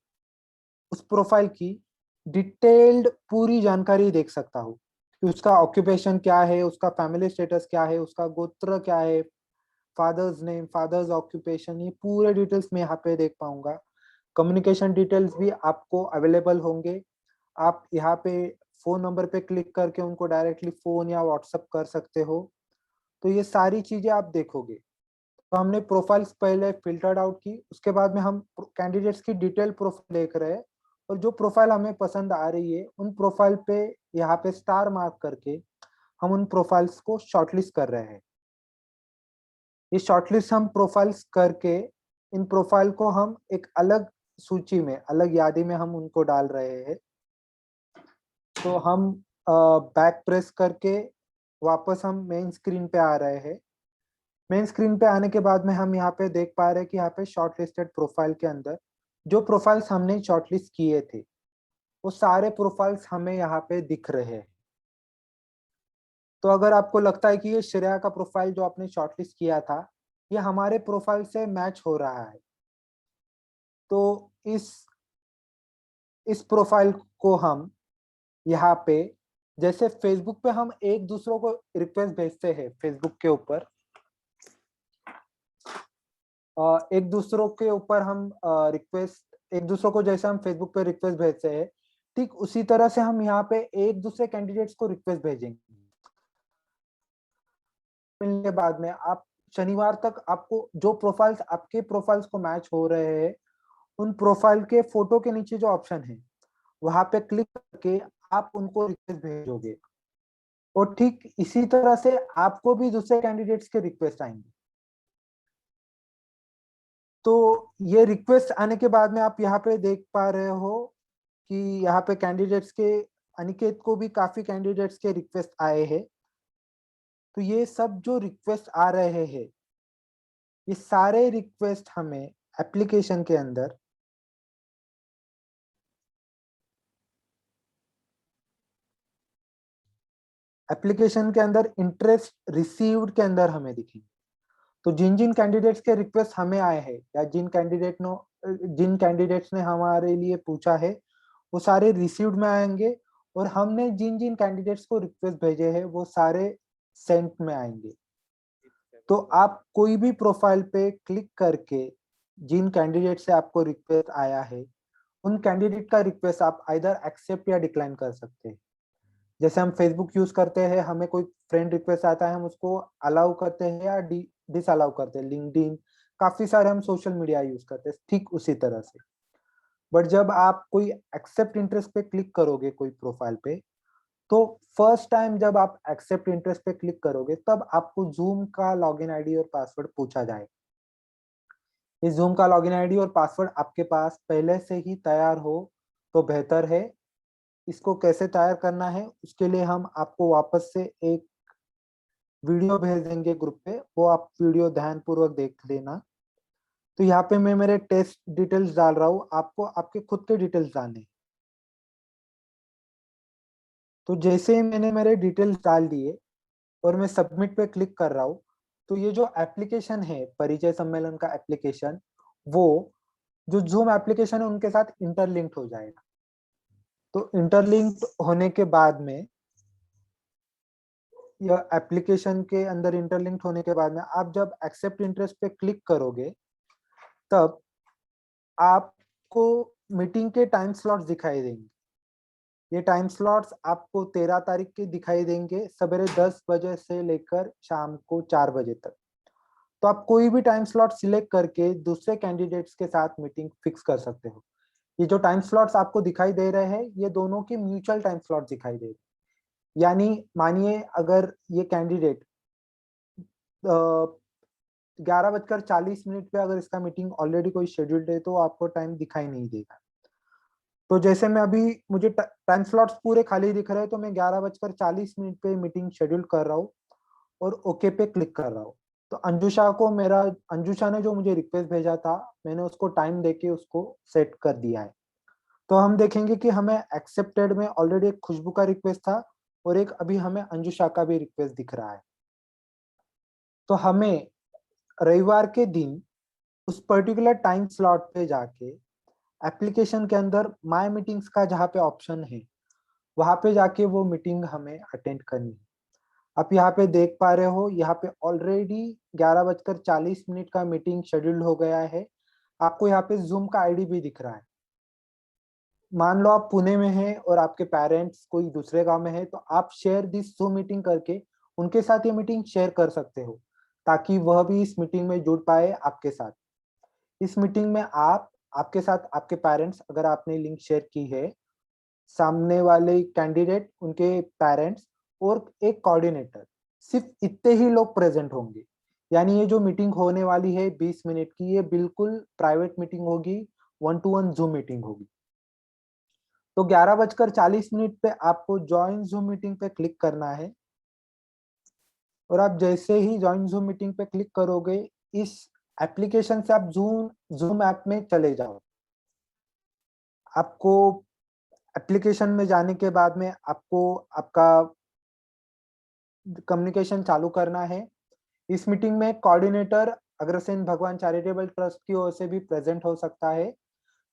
उस प्रोफाइल की डिटेल्ड पूरी जानकारी देख सकता हूँ कि उसका ऑक्यूपेशन क्या है, उसका फैमिली स्टेटस क्या है, उसका गोत्र क्या है, फादर्स नेम, फादर्स ऑक्यूपेशन, ये पूरे डिटेल्स मैं यहाँ पे देख पाऊंगा। कम्युनिकेशन डिटेल्स भी आपको अवेलेबल होंगे। आप यहाँ पे फोन नंबर पे क्लिक करके उनको डायरेक्टली फोन या व्हाट्सएप कर सकते हो। तो ये सारी चीजें आप देखोगे। तो हमने प्रोफाइल्स पहले फिल्टर्ड आउट की, उसके बाद में हम कैंडिडेट्स की डिटेल प्रोफाइल देख रहे हैं और जो प्रोफाइल हमें पसंद आ रही है उन प्रोफाइल पे यहाँ पे स्टार मार्क करके हम उन प्रोफाइल्स को शॉर्टलिस्ट कर रहे हैं। ये शॉर्टलिस्ट हम प्रोफाइल्स करके इन प्रोफाइल को हम एक अलग सूची में, अलग यादी में हम उनको डाल रहे हैं। तो हम बैक प्रेस करके वापस हम मेन स्क्रीन पे आ रहे हैं। मेन स्क्रीन पे आने के बाद में हम यहाँ पे देख पा रहे हैं कि यहाँ पे शॉर्ट लिस्टेड प्रोफाइल के अंदर जो प्रोफाइल्स हमने शॉर्टलिस्ट किए थे वो सारे प्रोफाइल्स हमें यहाँ पे दिख रहे हैं। तो अगर आपको लगता है कि ये श्रेया का प्रोफाइल जो आपने शॉर्टलिस्ट किया था ये हमारे प्रोफाइल से मैच हो रहा है, तो इस प्रोफाइल को हम यहाँ पे, जैसे फेसबुक पे हम एक दूसरों को रिक्वेस्ट भेजते हैं, फेसबुक के ऊपर एक दूसरों के ऊपर हम एक दूसरों को जैसे हम फेसबुक पे रिक्वेस्ट भेजते हैं, ठीक उसी तरह से हम यहाँ पे एक दूसरे कैंडिडेट्स को रिक्वेस्ट भेजेंगे। मिलने के बाद में आप शनिवार तक आपको जो प्रोफाइल्स आपके प्रोफाइल्स को मैच हो रहे हैं उन प्रोफाइल के फोटो के नीचे जो ऑप्शन है वहां पे क्लिक करके आप उनको रिक्वेस्ट भेजोगे और ठीक इसी तरह से आपको भी दूसरे कैंडिडेट्स के रिक्वेस्ट आएंगे। तो ये रिक्वेस्ट आने के बाद में आप यहाँ पे देख पा रहे हो कि यहाँ पे कैंडिडेट्स के, अनिकेत को भी काफी कैंडिडेट्स के रिक्वेस्ट आए हैं। तो ये सब जो रिक्वेस्ट आ रहे हैं ये सारे रिक्वेस्ट हमें एप्लीकेशन के अंदर इंटरेस्ट रिसीव्ड के अंदर हमें दिखेंगे। तो जिन जिन कैंडिडेट्स के रिक्वेस्ट हमें आए हैं या जिन कैंडिडेट्स ने हमारे लिए पूछा है वो सारे रिसीव्ड में आएंगे और हमने जिन जिन कैंडिडेट्स को रिक्वेस्ट भेजे हैं वो सारे सेंट में आएंगे। तो आप कोई भी प्रोफाइल पे क्लिक करके जिन कैंडिडेट से आपको रिक्वेस्ट आया है उन कैंडिडेट का रिक्वेस्ट आप आइदर एक्सेप्ट या डिक्लाइन कर सकते हैं। जैसे हम फेसबुक यूज करते हैं, हमें कोई फ्रेंड रिक्वेस्ट आता है हम उसको अलाउ करते हैं या डिस अलाउ करते हैं। लिंक्डइन, काफी सारे हम सोशल मीडिया यूज करते हैं, ठीक उसी तरह से। बट जब आप कोई एक्सेप्ट इंटरेस्ट पे क्लिक करोगे कोई प्रोफाइल पे, तो फर्स्ट टाइम जब आप एक्सेप्ट इंटरेस्ट पे क्लिक करोगे तब आपको जूम का लॉगिन आईडी और पासवर्ड पूछा जाएगा। इस जूम का लॉगिन आईडी और पासवर्ड आपके पास पहले से ही तैयार हो तो बेहतर है। इसको कैसे तैयार करना है उसके लिए हम आपको वापस से एक वीडियो भेज देंगे ग्रुप पे, वो आप वीडियो ध्यानपूर्वक देख लेना। तो यहाँ पे मैं मेरे टेस्ट डिटेल्स डाल रहा हूँ, आपको आपके खुद के डिटेल्स डालने। तो जैसे ही मैंने मेरे डिटेल्स डाल दिए और मैं सबमिट पे क्लिक कर रहा हूँ तो ये जो एप्लीकेशन है परिचय सम्मेलन का एप्लीकेशन, वो जो जूम एप्लीकेशन है उनके साथ इंटरलिंक्ड हो जाएगा। तो इंटरलिंक्ड होने के बाद में या एप्लीकेशन के अंदर इंटरलिंक्ड होने के बाद में आप जब एक्सेप्ट इंटरेस्ट पे क्लिक करोगे तब आपको मीटिंग के टाइम स्लॉट्स दिखाई देंगे। ये टाइम स्लॉट्स आपको 13 तारीख के दिखाई देंगे, सवेरे 10 बजे से लेकर शाम को 4 बजे तक। तो आप कोई भी टाइम स्लॉट सिलेक्ट करके दूसरे कैंडिडेट्स के साथ मीटिंग फिक्स कर सकते हो। ये जो टाइम स्लॉट्स आपको दिखाई दे रहे हैं ये दोनों के म्यूचुअल टाइम स्लॉट दिखाई दे रहे हैं। यानी मानिए अगर ये कैंडिडेट 11:40 पे अगर इसका मीटिंग ऑलरेडी कोई शेड्यूल्ड है तो आपको टाइम दिखाई नहीं देगा। तो जैसे मैं अभी, मुझे टाइम स्लॉट्स पूरे खाली दिख रहे हैं तो मैं 11:40 पे मीटिंग शेड्यूल कर रहा हूँ और ओके पे क्लिक कर रहा हूँ। तो अंजुषा ने जो मुझे रिक्वेस्ट भेजा था मैंने उसको टाइम देके उसको सेट कर दिया है। तो हम देखेंगे कि हमें एक्सेप्टेड में ऑलरेडी एक खुशबू का रिक्वेस्ट था और एक अभी हमें अंजुषा का भी रिक्वेस्ट दिख रहा है। तो हमें रविवार के दिन उस पर्टिकुलर टाइम स्लॉट पे जाके एप्लीकेशन के अंदर माय मीटिंग्स का जहाँ पे ऑप्शन है वहां पे जाके वो मीटिंग हमें अटेंड करनी है। आप यहाँ पे देख पा रहे हो, यहाँ पे ऑलरेडी 11:40 का मीटिंग शेड्यूल्ड हो गया है। आपको यहाँ पे जूम का आईडी भी दिख रहा है। मान लो आप पुणे में हैं और आपके पेरेंट्स कोई दूसरे गांव में है तो आप शेयर दिस जूम मीटिंग करके उनके साथ ये मीटिंग शेयर कर सकते हो ताकि वह भी इस मीटिंग में जुड़ पाए आपके साथ। इस मीटिंग में आपके साथ आपके पेरेंट्स, अगर आपने लिंक शेयर की है, सामने वाले कैंडिडेट, उनके पेरेंट्स और एक कोऑर्डिनेटर, सिर्फ इतने ही लोग प्रेजेंट होंगे। यानी ये जो मीटिंग होने वाली है 20 मिनट की, ये बिल्कुल प्राइवेट मीटिंग होगी, 1-to-1 जूम मीटिंग होगी। तो 11:40 पे आपको ज्वाइन जूम मीटिंग पे क्लिक करना है, और आप जैसे ही ज्वाइन जूम मीटिंग पे क्लिक करोगे, इस एप्लीकेशन से आप जूम ऐप में चले जाओ। आपको एप्लीकेशन में जाने के बाद में आपको आपका कम्युनिकेशन चालू करना है। इस मीटिंग में कोऑर्डिनेटर अग्रसेन भगवान चैरिटेबल ट्रस्ट की ओर से भी प्रेजेंट हो सकता है,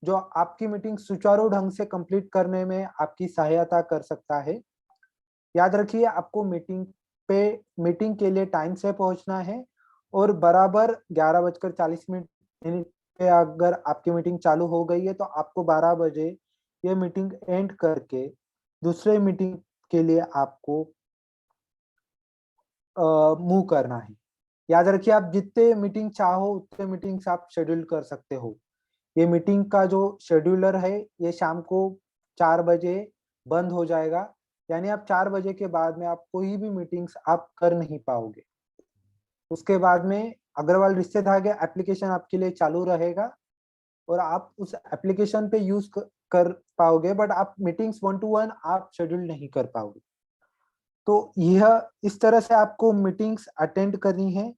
जो आपकी मीटिंग सुचारू ढंग से कंप्लीट करने में आपकी सहायता कर सकता है। याद रखिए, आपको मीटिंग के लिए टाइम से पहुंचना है, और बराबर 11:40 पे अगर आपकी मीटिंग चालू हो गई है तो आपको 12 बजे ये मीटिंग एंड करके दूसरे मीटिंग के लिए आपको मूव करना है। याद रखिए, आप जितने मीटिंग चाहो उतने मीटिंग्स आप शेड्यूल कर सकते हो। ये मीटिंग का जो शेड्यूलर है, ये शाम को 4 बजे बंद हो जाएगा, यानी आप 4 बजे के बाद में आप कोई भी मीटिंग्स आप कर नहीं पाओगे। उसके बाद में अग्रवाल रिश्ते धागे एप्लीकेशन आपके लिए चालू रहेगा, और आप उस एप्लीकेशन पे यूज कर पाओगे, बट आप मीटिंग्स 1-to-1 आप शेड्यूल नहीं कर पाओगे। तो यह इस तरह से आपको मीटिंग्स अटेंड करनी है।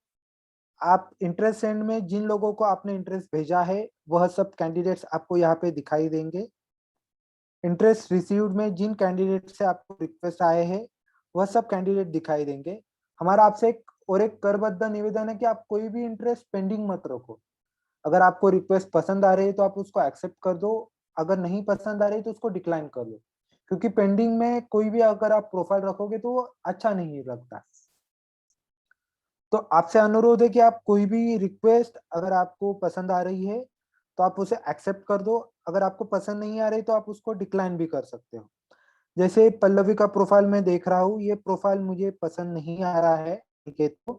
आप इंटरेस्ट सेंड में जिन लोगों को आपने इंटरेस्ट भेजा है, वह सब कैंडिडेट्स आपको यहाँ पे दिखाई देंगे। इंटरेस्ट रिसीव्ड में जिन कैंडिडेट से आपको रिक्वेस्ट आए हैं, वह सब कैंडिडेट दिखाई देंगे। हमारा आपसे एक करबद्ध निवेदन है कि आप कोई भी इंटरेस्ट पेंडिंग मत रखो। अगर आपको रिक्वेस्ट पसंद आ रही है तो आप उसको एक्सेप्ट कर दो, अगर नहीं पसंद आ रही तो उसको डिक्लाइन कर दो, क्योंकि पेंडिंग में कोई भी अगर आप प्रोफाइल रखोगे तो वो अच्छा नहीं लगता। तो आपसे अनुरोध है कि आप कोई भी रिक्वेस्ट अगर आपको पसंद आ रही है तो आप उसे एक्सेप्ट कर दो, अगर आपको पसंद नहीं आ रही तो आप उसको डिक्लाइन भी कर सकते हो। जैसे पल्लवी का प्रोफाइल मैं देख रहा हूँ, ये प्रोफाइल मुझे पसंद नहीं आ रहा है अनिकेत को,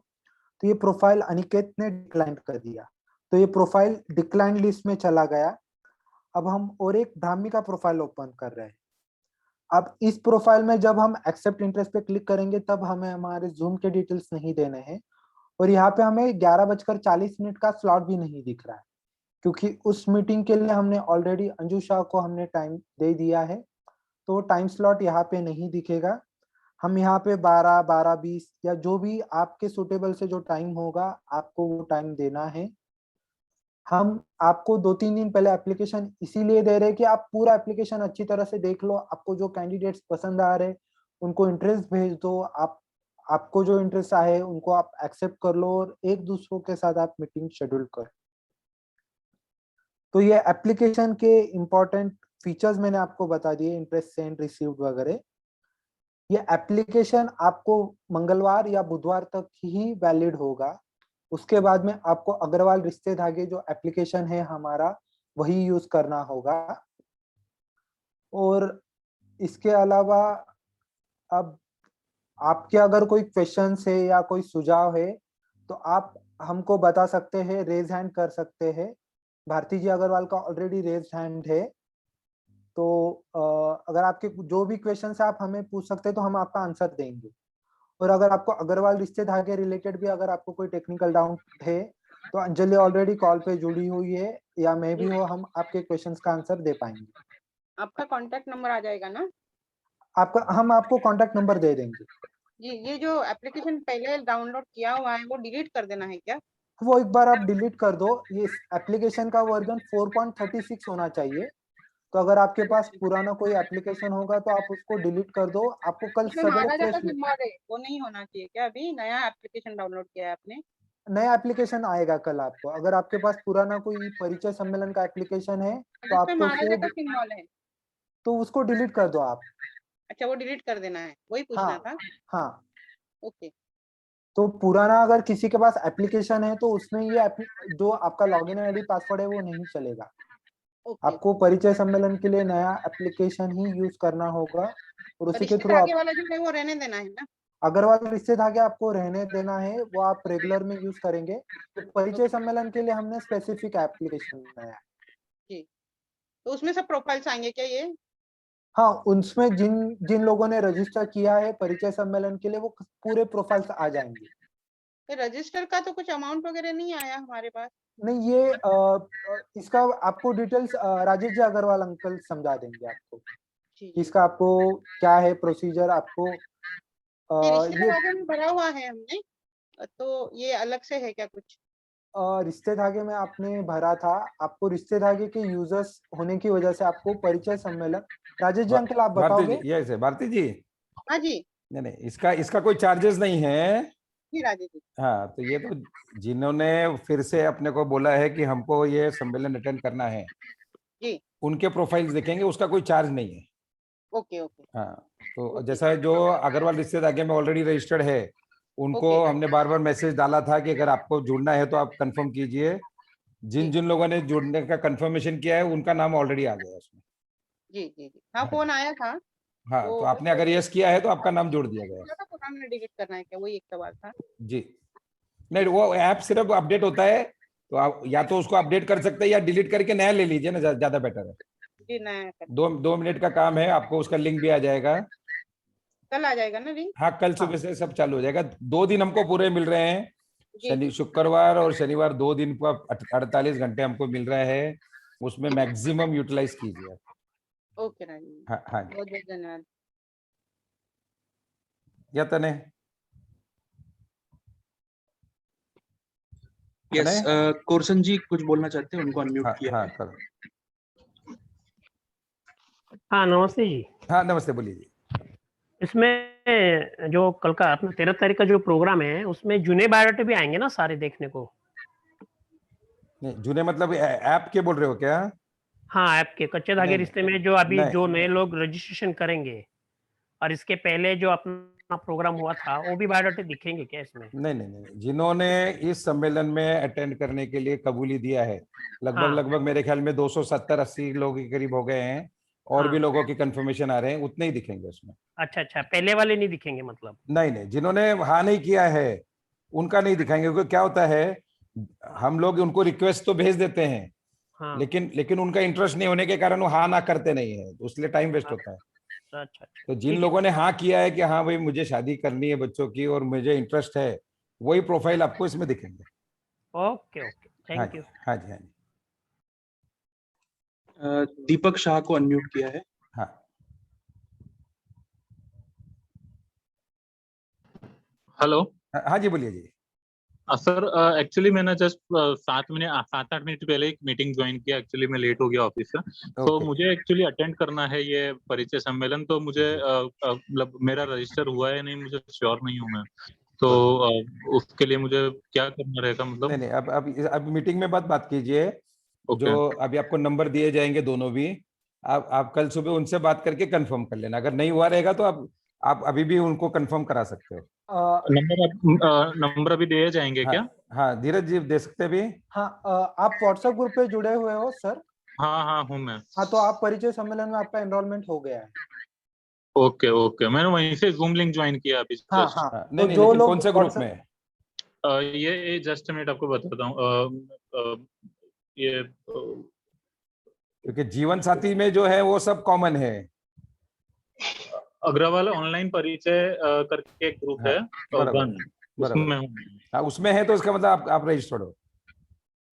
तो ये प्रोफाइल अनिकेत ने डिक्लाइन कर दिया, तो ये प्रोफाइल डिक्लाइन लिस्ट में चला गया। अब हम और एक ब्राह्मी का प्रोफाइल ओपन कर रहे हैं। अब इस प्रोफाइल में जब हम एक्सेप्ट इंटरेस्ट पे क्लिक करेंगे तब हमें हमारे जूम के डिटेल्स नहीं देने हैं, और यहाँ पे हमें 11:40 का स्लॉट भी नहीं दिख रहा है, क्योंकि उस मीटिंग के लिए हमने ऑलरेडी अंजू शाह को हमने टाइम दे दिया है, तो टाइम स्लॉट यहाँ पे नहीं दिखेगा। हम यहाँ पे 12, 12:20 या जो भी आपके सुटेबल से जो टाइम होगा आपको वो टाइम देना है। हम आपको 2-3 दिन पहले एप्लीकेशन इसीलिए दे रहे हैं कि आप पूरा एप्लीकेशन अच्छी तरह से देख लो, आपको जो कैंडिडेट्स पसंद आ रहे उनको इंटरेस्ट भेज दो, आपको जो इंटरेस्ट आए उनको आप एक्सेप्ट कर लो, और एक दूसरों के साथ आप मीटिंग शेड्यूल करो। तो ये एप्लीकेशन के इम्पोर्टेंट फीचर्स मैंने आपको बता दिए, इंटरेस्ट सेंड रिसीव्ड वगैरह। ये एप्लीकेशन आपको मंगलवार या बुधवार तक ही वैलिड होगा। उसके बाद में आपको अग्रवाल रिश्ते धागे जो एप्लीकेशन है हमारा, वही यूज करना होगा। और इसके अलावा अब आपके अगर कोई क्वेश्चन है या कोई सुझाव है तो आप हमको बता सकते हैं, रेज हैंड कर सकते हैं। भारती जी अग्रवाल का ऑलरेडी रेज हैंड है, तो अगर आपके जो भी क्वेश्चन है आप हमें पूछ सकते हैं, तो हम आपका आंसर देंगे। और अगर आपको अग्रवाल रिश्ते धागे रिलेटेड भी अगर आपको कोई टेक्निकल डाउट है तो अंजलि ऑलरेडी कॉल पे जुड़ी हुई है, या मैं भी हो, हम आपके क्वेश्चंस का आंसर दे पाएंगे। आपका कांटेक्ट नंबर आ जाएगा ना? हम आपको कांटेक्ट नंबर दे देंगे। ये जो एप्लीकेशन पहले डाउनलोड किया हुआ है वो डिलीट कर देना है क्या? वो एक बार आप डिलीट कर दो। ये एप्लीकेशन का वर्जन 4.36 होना चाहिए, तो अगर आपके पास पुराना कोई एप्लीकेशन होगा तो आप उसको डिलीट कर दो। आपको कल इसमें सवेरे महाराजा का फ्रेश सिंबल है, वो नहीं होना चाहिए क्या? अभी नया एप्लीकेशन डाउनलोड किया है आपने? नया एप्लीकेशन आएगा कल आपको। अगर आपके पास पुराना कोई परिचय सम्मेलन का एप्लीकेशन है तो जिसमें आपको महाराजा का सिंबल है, तो उसको डिलीट कर दो आप। अच्छा वो डिलीट कर देना है, वही पूछना हाँ था। हाँ। ओके। तो पुराना अगर किसी के पास एप्लीकेशन है तो उसमें ये जो आपका लॉगिन आईडी पासवर्ड है वो नहीं चलेगा। ओके। आपको परिचय सम्मेलन के लिए नया एप्लीकेशन ही यूज करना होगा, और उसी के रिश्ते थ्रू धागे आप वाला जो है वो रहने देना है ना? अग्रवाल रिश्ते धागे आपको रहने देना है, वो आप रेगुलर में यूज करेंगे। तो परिचय सम्मेलन के लिए हमने स्पेसिफिक एप्लीकेशन बनाया है। जी, तो उसमें सब प्रोफाइल्स आएंगे क्या ये? हाँ, उनमें जिन जिन लोगों ने रजिस्टर किया है परिचय सम्मेलन के लिए वो पूरे प्रोफाइल्स आ जाएंगे। ये रजिस्टर का तो कुछ अमाउंट वगैरह नहीं आया हमारे पास। नहीं, ये इसका आपको डिटेल्स राजेश जी अग्रवाल अंकल समझा देंगे आपको। जी जी। इसका आपको क्या है प्रोसीजर आपको ये ये रिश्ते धागे में भरा हुआ है हमने, तो ये अलग से है क्या कुछ? रिश्ते धागे में आपने भरा था, आपको रिश्ते धागे के यूजर्स होने की वजह से आपको परिचय सम्मेलन, राजेश जी अंकल आप भारती बताओगे? जी, यस है भारती जी। हाँ जी। नहीं नहीं, इसका इसका कोई चार्जेस नहीं है। जी राजेश जी। हाँ, तो ये तो जिन्होंने फिर से अपने को बोला है कि हमको ये सम्मेलन अटेंड करना है, जी। उनके प्रोफाइल्स देखेंगे, उसका कोई चार्ज नहीं है। ओके ओके हाँ, तो ओके। जैसा जो अग्रवाल रिश्ते धागे में ऑलरेडी रजिस्टर्ड है, उनको ओके। हमने बार बार मैसेज डाला था कि अगर आपको जुड़ना है तो आप कंफर्म कीजिए। जिन जी। जिन लोगों ने जुड़ने का कंफर्मेशन किया है उनका नाम ऑलरेडी आ गया है उसमें। जी जी जी। हाँ हाँ फोन आया था। हाँ, तो आपने अगर यस किया है तो आपका नाम जोड़ दिया गया है। तो हमने डिलीट करना है क्या, वही एक सवाल था। जी, नहीं वो ऐप सिर्फ अपडेट होता है, तो आप या तो उसको अपडेट कर सकते हैं या डिलीट करके नया ले लीजिए ना, ज्यादा बेटर है। जी नया कर, 2 मिनट का काम है, आपको उसका लिंक भी आ जाएगा। कल आ जाएगा ना लिंक? हाँ, कल सुबह से सब चालू हो जाएगा। 2 दिन हमको पूरे मिल रहे हैं, जी शनि जी। शुक्रवार और शनिवार 2 दिन का 48 घंटे हमको मिल रहा है, उसमें मैक्सिमम यूटिलाइज कीजिए आप। ओके राजेश जी, हाँ हाँ जी, बहुत बहुत धन्यवाद। या तने यस, कोरसन जी कुछ बोलना चाहते हैं, उनको अनम्यूट हाँ किया हाँ है। करो। हाँ नमस्ते जी। हाँ नमस्ते, बोलिए जी। इसमें जो कल का अपना 13 तारीख का जो प्रोग्राम है उसमें जूने बायोडाटा भी आएंगे ना सारे देखने को? नहीं, जूने मतलब ऐप के बोल रहे हो क्या? हाँ ऐप के कच्चे धागे नहीं रिश्ते में जो अभी नहीं जो नए लोग रजिस्ट्रेशन करेंगे और इसके पहले जो अपना प्रोग्राम हुआ था वो भी बायोडाटे दिखेंगे क्या इसमें? नहीं नहीं नहीं, जिन्होंने इस सम्मेलन में अटेंड करने के लिए कबूली दिया है, लगभग हाँ लगभग मेरे ख्याल में 270-80 लोग के करीब हो गए हैं, और भी हाँ। लोगों की कंफर्मेशन आ रहे हैं, उतने ही दिखेंगे उसमें। अच्छा अच्छा, पहले वाले नहीं दिखेंगे मतलब? नहीं नहीं, जिन्होंने हाँ नहीं किया है उनका नहीं दिखाएंगे, क्योंकि क्या होता है, हम लोग उनको रिक्वेस्ट तो भेज देते हैं, हाँ लेकिन उनका इंटरेस्ट नहीं होने के कारण वो हाँ ना करते नहीं है, तो इसलिए टाइम वेस्ट होता है। अच्छा अच्छा, तो जिन ठीक है। लोगों ने हाँ किया है कि हाँ भाई मुझे शादी करनी है बच्चों की और मुझे इंटरेस्ट है, वही प्रोफाइल आपको इसमें दिखेंगे। ओके ओके, हाँ थैंक जी यू। हाँ जी हाँ जी। दीपक शाह को अनम्यूट किया है। हाँ हेलो हाँ जी, बोलिए जी। सर, एक्चुअली मैंने जस्ट 7-8 मिनट पहले एक मीटिंग ज्वाइन किया। एक्चुअली मैं लेट हो गया ऑफिस से, तो ओके। मुझे एक्चुअली अटेंड करना है ये परिचय सम्मेलन। तो मुझे मतलब मेरा रजिस्टर हुआ है नहीं, मुझे श्योर नहीं हूँ मैं, तो उसके लिए मुझे क्या करना रहेगा नहीं मतलब? नहीं, अब मीटिंग में बात कीजिए। ओके जो अभी आपको नंबर दिए जाएंगे दोनों भी, आप कल सुबह उनसे बात करके कंफर्म कर लेना। अगर नहीं हुआ रहेगा तो आप अभी भी उनको कंफर्म करा सकते हो। नंबर अभी दिए जाएंगे हाँ क्या? हाँ, धीरज जी दे सकते भी। हाँ, आप व्हाट्सएप ग्रुप पे जुड़े हुए हो सर? हाँ हाँ हूँ मैं। हाँ, तो आप परिचय सम्मेलन में आपका एनरोलमेंट हो गया है। ओके ओके, मैंने वहीं से जूम लिंक ज्वाइन किया अभी हाँ just। हाँ, हाँ, तो नहीं नहीं, जो लेकिन लोग कौन से ग्रुप WhatsApp में? ये जस्ट मिनट आपको बताता हूँ। ये क्योंकि जीवन साथी में जो है वो सब कॉमन है। अग्रवाल ऑनलाइन परिचय करके एक ग्रुप हाँ, है, बराबर वन, बराबर। उसमें हूँ। हाँ, उसमें है तो इसका मतलब आप रजिस्टर्ड हो।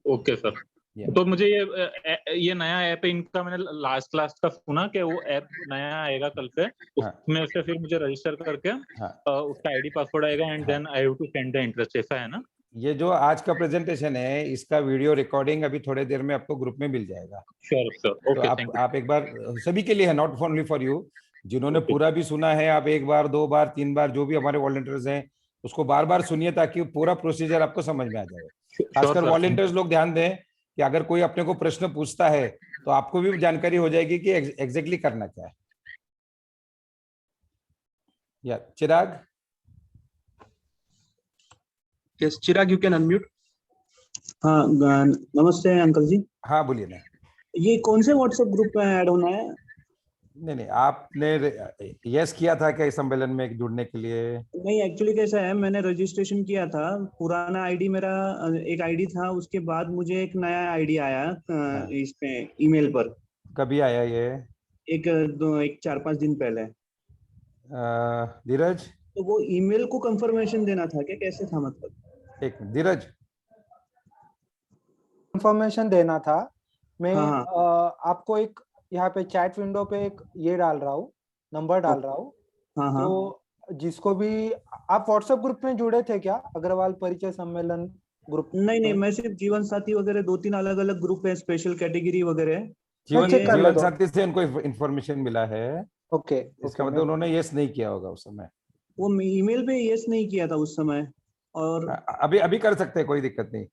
Okay sir. या तो मुझे ये नया ऐप है इनका, मैंने लास्ट का सुना कि वो ऐप नया आएगा कल से, हाँ उसमें से फिर मुझे रजिस्टर करके हाँ उसका आईडी पासवर्ड आएगा एंड हाँ। Then I have to send the interest, ऐसा है ना? ये जो आज का प्रेजेंटेशन है, इसका वीडियो रिकॉर्डिंग अभी थोड़े देर में आपको ग्रुप में मिल जाएगा। श्योर सर, तो ओके, थैंक आप एक बार, सभी के लिए है, नॉट ओनली फॉर यू, जिन्होंने Okay. पूरा भी सुना है, आप 1 बार 2 बार 3 बार, जो भी हमारे वॉलंटियर्स हैं उसको बार बार सुनिए, ताकि पूरा प्रोसीजर आपको समझ में आ जाए। यू। खासकर वॉलंटियर्स लोग ध्यान दें कि अगर कोई अपने को प्रश्न पूछता है तो आपको भी जानकारी हो जाएगी कि एग्जैक्टली करना क्या है। या Chirag? Yes Chirag, you can unmute. हाँ, नमस्ते अंकल जी। हाँ बोलिए ना। ये कौन से व्हाट्सएप ग्रुप में ऐड होना है? नहीं, आपने यस किया था क्या इस सम्मेलन में जुड़ने के लिए? नहीं, एक्चुअली कैसा है, मैंने रजिस्ट्रेशन किया था, पुराना आईडी मेरा एक आईडी था, उसके बाद मुझे एक नया आईडी आया इस पे ईमेल पर। कभी आया ये? एक 4-5 दिन पहले। धीरज? तो वो ईमेल को कंफर्मेशन देना था क्या, कैसे था मतलब? एक मिनट धीरज, इंफॉर्मेशन देना था। मैं हाँ, आपको एक यहाँ पे चैट विंडो पे एक ये डाल रहा हूँ, नंबर डाल रहा हूँ। हाँ, हाँ। तो जिसको भी, आप व्हाट्सएप ग्रुप में जुड़े थे क्या, अग्रवाल परिचय सम्मेलन ग्रुप? नहीं, मैं सिर्फ जीवन साथी वगैरह 2-3 अलग-अलग ग्रुप है, स्पेशल कैटेगरी वगैरह। जीवन चेक कर ये ले जीवन दो। साथी से उनको इंफॉर्मेशन मिला है, ओके इसका ओके, मतलब उन्होंने यस नहीं किया होगा उस समय। वो ईमेल पे यस नहीं किया था उस समय। और अभी अभी कर सकते हैं, कोई दिक्कत नहीं।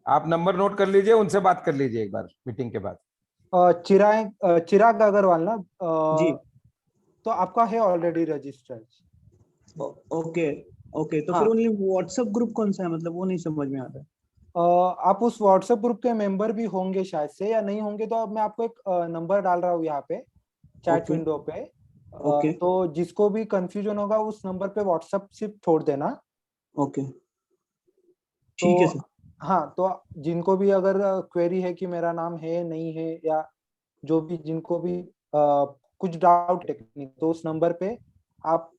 आप नंबर नोट कर लीजिए, उनसे बात कर लीजिए एक बार मीटिंग के बाद। चिराग अग्रवाल ना? जी। तो आपका है ऑलरेडी रजिस्टर्ड। ओके ओके, तो हाँ। फिर ओनली व्हाट्सएप ग्रुप कौन सा है, मतलब वो नहीं समझ में आता है। आप उस व्हाट्सएप ग्रुप के मेंबर भी होंगे शायद से, या नहीं होंगे, तो अब मैं आपको एक नंबर डाल रहा हूँ यहाँ पे चैट ओके। विंडो पे। ओके। तो जिसको भी कंफ्यूजन होगा उस नंबर पे व्हाट्सएप सिर्फ छोड़ देना। ओके, ठीक है तो सर। हाँ, तो जिनको भी अगर क्वेरी है कि मेरा नाम है नहीं है, या जो भी जिनको भी कुछ डाउट टेक्निक, तो उस नंबर पे आप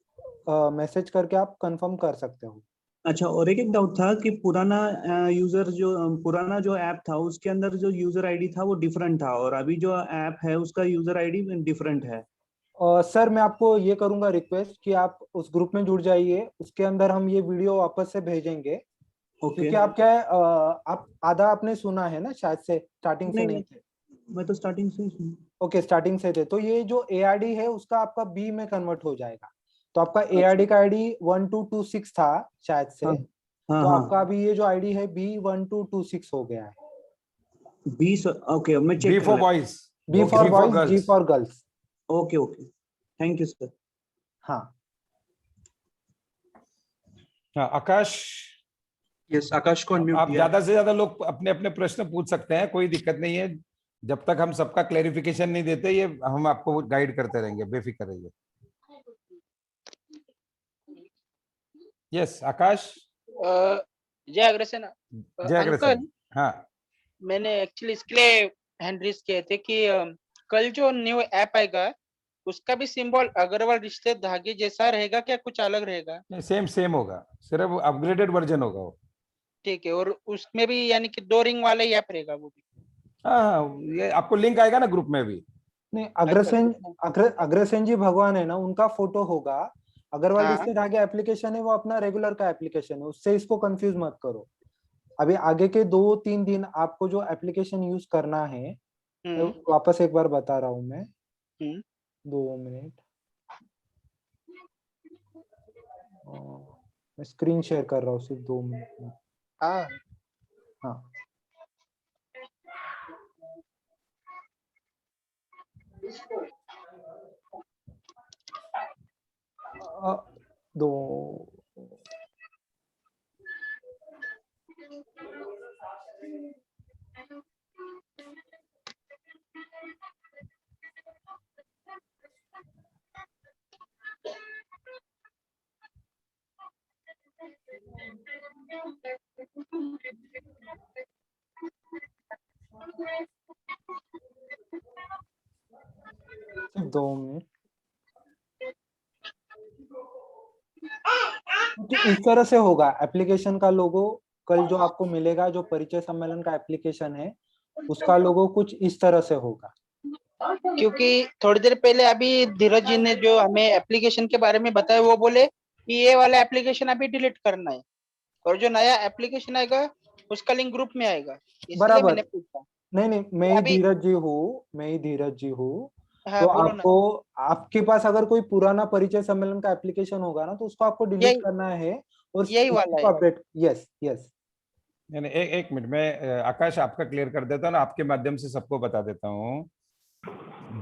मैसेज करके आप कंफर्म कर सकते हो। अच्छा, और एक डाउट था कि पुराना जो ऐप था उसके अंदर जो यूजर आईडी था वो डिफरेंट था, और अभी जो ऐप है उसका यूजर आईडी डिफरेंट है। सर, मैं आपको ये करूंगा रिक्वेस्ट कि आप उस ग्रुप में जुड़ जाइए, उसके अंदर हम ये वीडियो वापस से भेजेंगे। ओके। क्योंकि आप क्या है, आप आधा आपने सुना है ना, शायद से स्टार्टिंग से नहीं थे। मैं तो स्टार्टिंग से ही सुना। ओके, स्टार्टिंग से थे, तो ये जो एआरडी है उसका आपका बी में कन्वर्ट हो जाएगा। तो आपका एआरडी का आईडी 1226 था शायद से। हाँ, हाँ, तो हाँ। आपका अभी ये जो आईडी है B1226 हो गया है। 20। ओके, मैं बी चेक कर फॉर लेता boys, B for boys, G girls. For girls. हूँ। Okay okay, thank you sir. हाँ हाँ आकाश, यस, आकाश को अनम्यूट आप किया ज्यादा है। से ज्यादा लोग अपने अपने प्रश्न पूछ सकते हैं, कोई दिक्कत नहीं है। जब तक हम सबका क्लेरिफिकेशन नहीं देते, ये हम आपको गाइड करते रहेंगे, बेफिक्र रहिए। यस आकाश। जय अग्रसेन जय अंकल, अग्रसेन। हाँ मैंने एक्चुअली इसके लिए हैंड रेज किए थे कि कल जो न्यू ऐप आएगा उसका भी सिंबल अग्रवाल रिश्ते धागे जैसा रहेगा क्या, कुछ अलग रहेगा? सेम सेम होगा, सिर्फ अपग्रेडेड वर्जन होगा वो। ठीक है, और उसमें भी यानी कि 2 रिंग वाला ही ऐप रहेगा वो भी? हाँ, ये आपको लिंक आएगा ना ग्रुप में भी। नहीं, अच्छा। अग्रसेन जी भगवान है ना, उनका फोटो होगा। अग्रवाल हाँ। रिश्ते धागे एप्लीकेशन है, वो अपना रेगुलर का एप्लीकेशन है, उससे इसको कंफ्यूज मत करो। अभी आगे के 2-3 दिन आपको जो एप्लीकेशन यूज करना है, वापस एक बार बता रहा हूं मैं। 2 मिनट, मैं स्क्रीन शेयर कर रहा हूँ, सिर्फ 2 मिनट में। हाँ। हाँ, दो सिर्फ 2 मिनट। तो इस तरह से होगा एप्लीकेशन का लोगो। कल जो आपको मिलेगा, जो परिचय सम्मेलन का एप्लीकेशन है, उसका लोगो कुछ इस तरह से होगा। क्योंकि थोड़ी देर पहले अभी धीरज जी ने जो हमें एप्लीकेशन के बारे में बताया, वो बोले कि ये वाला एप्लीकेशन अभी डिलीट करना है, और जो नया एप्लीकेशन आएगा उसका लिंक ग्रुप में आएगा, इसलिए बराबर। मैंने पूछा। नहीं, मैं ही अभी धीरज जी हूँ। हाँ, तो बोलो ना। आपको, आपके पास अगर कोई पुराना परिचय सम्मेलन का एप्लीकेशन होगा ना, तो उसको आपको डिलीट करना है और यही वाला है। अपडेट। Yes yes. एक मिनट, मैं आकाश आपका क्लियर कर देता हूँ, आपके माध्यम से सबको बता देता हूँ।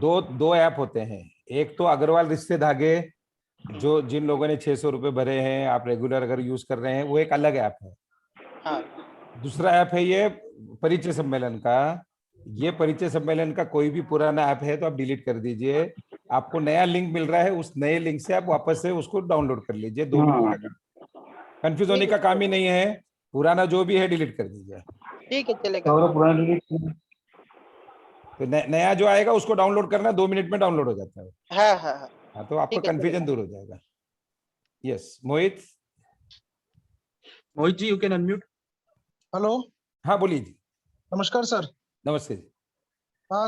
दो ऐप होते हैं। एक तो अग्रवाल रिश्ते धागे, जो जिन लोगों ने 600 रुपए भरे हैं, आप रेगुलर अगर यूज कर रहे हैं, वो एक अलग ऐप है। हाँ। दूसरा ऐप है ये परिचय सम्मेलन का। ये परिचय सम्मेलन का कोई भी पुराना ऐप है तो आप डिलीट कर दीजिए। आपको नया लिंक मिल रहा है, उस नए लिंक से आप वापस से उसको डाउनलोड कर लीजिए। 2 मिनट का कंफ्यूज होने का काम ही नहीं है। पुराना जो भी है डिलीट कर दीजिए। ठीक है, चलेगा। तो नया जो आएगा उसको डाउनलोड करना, 2 मिनट में डाउनलोड हो जाता है। हाँ हाँ हाँ, तो आपका ठीक है, कंफ्यूजन दूर हो जाएगा। Yes Mohit. Mohit ji, you can unmute. Hello, हाँ बोलिए जी। नमस्कार सर। नमस्ते जी।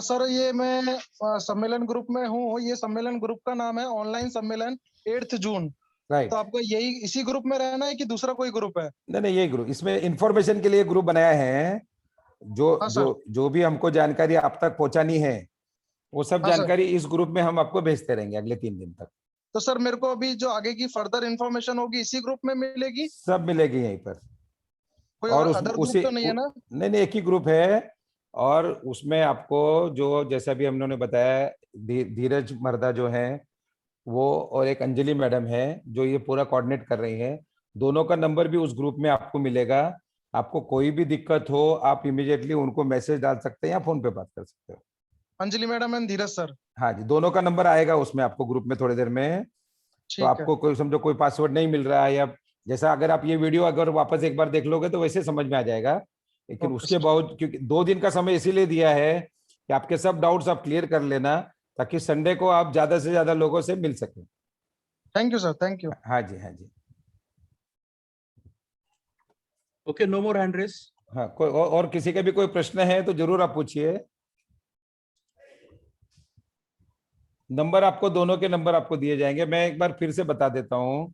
सर ये मैं सम्मेलन ग्रुप में हूँ। ये सम्मेलन ग्रुप का नाम है ऑनलाइन सम्मेलन 8 जून। राइट। तो आपको यही इसी ग्रुप में रहना है कि दूसरा कोई ग्रुप है? नहीं नहीं, यही ग्रुप, इसमें इंफॉर्मेशन के लिए ग्रुप बनाया है। जो हाँ सर। जो भी हमको जानकारी आप तक पहुंचानी है वो सब हाँ सर। जानकारी इस ग्रुप में हम आपको भेजते रहेंगे अगले 3 दिन तक। तो सर मेरे को अभी जो आगे की फर्दर इंफॉर्मेशन होगी इसी ग्रुप में मिलेगी? सब मिलेगी यहीं पर। कोई और अदर ग्रुप तो नहीं है ना? नहीं, एक ही ग्रुप है। और उसमें आपको जो जैसा भी हम लोगों ने बताया, धीरज मर्दा जो है वो, और एक अंजलि मैडम है जो ये पूरा कोऑर्डिनेट कर रही हैं, दोनों का नंबर भी उस ग्रुप में आपको मिलेगा। आपको कोई भी दिक्कत हो आप इमीडिएटली उनको मैसेज डाल सकते हैं या फोन पे बात कर सकते हो। Anjali madam and Dheeraj sir. हाँ जी, दोनों का नंबर आएगा उसमें आपको ग्रुप में थोड़ी देर में। तो ठीक है। आपको कोई समझो कोई पासवर्ड नहीं मिल रहा है या जैसा, अगर आप ये वीडियो अगर वापस एक बार देख लोगे तो वैसे समझ में आ जाएगा। लेकिन ओके उसके सर। बावजूद, क्योंकि 2 दिन का समय इसीलिए दिया है कि आपके सब डाउट्स आप क्लियर कर लेना, ताकि संडे को आप ज्यादा से ज्यादा लोगों से मिल सकें। Thank you sir, thank you. हाँ जी, हाँ जी। Okay, no more hand raise. हाँ, कोई और किसी का भी कोई प्रश्न है तो जरूर आप पूछिए। नंबर आपको, दोनों के नंबर आपको दिए जाएंगे। मैं एक बार फिर से बता देता हूँ,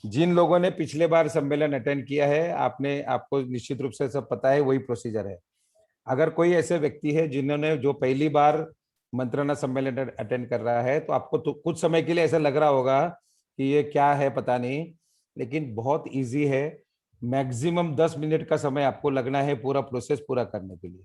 जिन लोगों ने पिछले बार सम्मेलन अटेंड किया है, आपको निश्चित रूप से सब पता है, वही प्रोसीजर है। अगर कोई ऐसे व्यक्ति है जिन्होंने जो पहली बार मंत्रणा सम्मेलन अटेंड कर रहा है, तो आपको तो कुछ समय के लिए ऐसा लग रहा होगा कि ये क्या है पता नहीं, लेकिन बहुत इजी है। मैक्सिमम 10 मिनट का समय आपको लगना है पूरा प्रोसेस पूरा करने के लिए।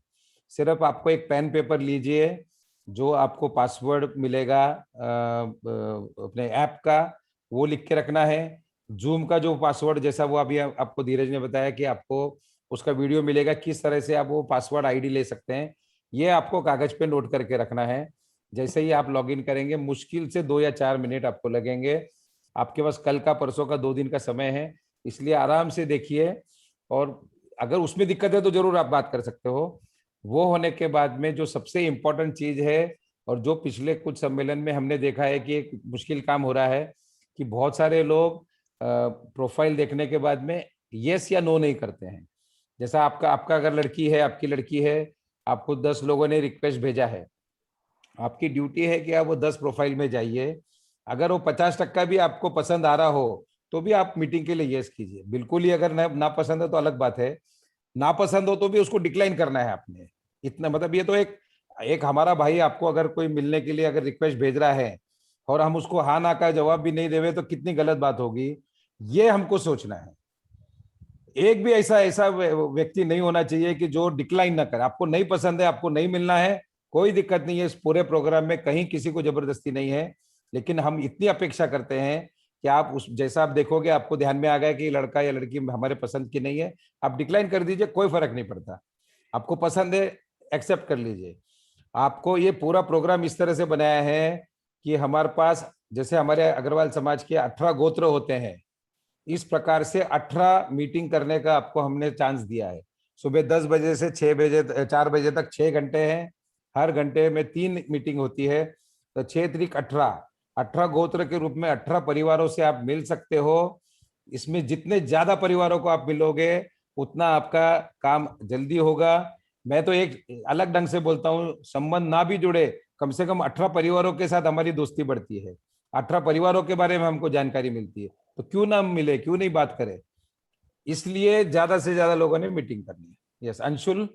सिर्फ आपको एक पेन पेपर लीजिए, जो आपको पासवर्ड मिलेगा अपने ऐप का, वो लिख के रखना है। जूम का जो पासवर्ड, जैसा वो अभी आपको धीरज ने बताया कि आपको उसका वीडियो मिलेगा, किस तरह से आप वो पासवर्ड आईडी ले सकते हैं, ये आपको कागज पे नोट करके रखना है। जैसे ही आप लॉगिन करेंगे, मुश्किल से 2 या 4 मिनट आपको लगेंगे। आपके पास कल का परसों का 2 दिन का समय है, इसलिए आराम से देखिए। और अगर उसमें दिक्कत है तो जरूर आप बात कर सकते हो। वो होने के बाद में जो सबसे इम्पोर्टेंट चीज है, और जो पिछले कुछ सम्मेलन में हमने देखा है कि एक मुश्किल काम हो रहा है, कि बहुत सारे लोग प्रोफाइल देखने के बाद में यस या नो नहीं करते हैं। जैसा आपका अगर लड़की है, आपकी लड़की है, आपको 10 लोगों ने रिक्वेस्ट भेजा है, आपकी ड्यूटी है कि आप वो 10 प्रोफाइल में जाइए। अगर वो 50% भी आपको पसंद आ रहा हो तो भी आप मीटिंग के लिए यस कीजिए। बिल्कुल ही अगर ना पसंद है तो अलग बात है, ना पसंद हो तो भी उसको डिक्लाइन करना है आपने। इतना मतलब, ये तो एक हमारा भाई आपको अगर कोई मिलने के लिए अगर रिक्वेस्ट भेज रहा है और हम उसको हाँ ना का जवाब भी नहीं देवे तो कितनी गलत बात होगी, ये हमको सोचना है। एक भी ऐसा व्यक्ति नहीं होना चाहिए कि जो डिक्लाइन ना करे। आपको नहीं पसंद है, आपको नहीं मिलना है, कोई दिक्कत नहीं है। इस पूरे प्रोग्राम में कहीं किसी को जबरदस्ती नहीं है, लेकिन हम इतनी अपेक्षा करते हैं कि आप उस जैसा आप देखोगे, आपको ध्यान में आ गया कि लड़का या लड़की हमारे पसंद की नहीं है, आप डिक्लाइन कर दीजिए, कोई फर्क नहीं पड़ता। आपको पसंद है, एक्सेप्ट कर लीजिए। आपको ये पूरा प्रोग्राम इस तरह से बनाया है कि हमारे पास, जैसे हमारे अग्रवाल समाज के 18 गोत्र होते हैं, इस प्रकार से 18 मीटिंग करने का आपको हमने चांस दिया है। सुबह 10 बजे से 4 बजे तक 6 घंटे हैं। हर घंटे में 3 मीटिंग होती है, तो 6 त्रिक 18 गोत्र के रूप में 18 परिवारों से आप मिल सकते हो। इसमें जितने ज्यादा परिवारों को आप मिलोगे उतना आपका काम जल्दी होगा। मैं तो एक अलग ढंग से बोलता हूँ, संबंध ना भी जुड़े, कम से कम 18 परिवारों के साथ हमारी दोस्ती बढ़ती है। 18 परिवारों के बारे में हमको जानकारी मिलती है, तो क्यों ना मिले, क्यों नहीं बात करें। इसलिए ज्यादा से ज्यादा लोगों ने मीटिंग करनी है। यस, अंशुल।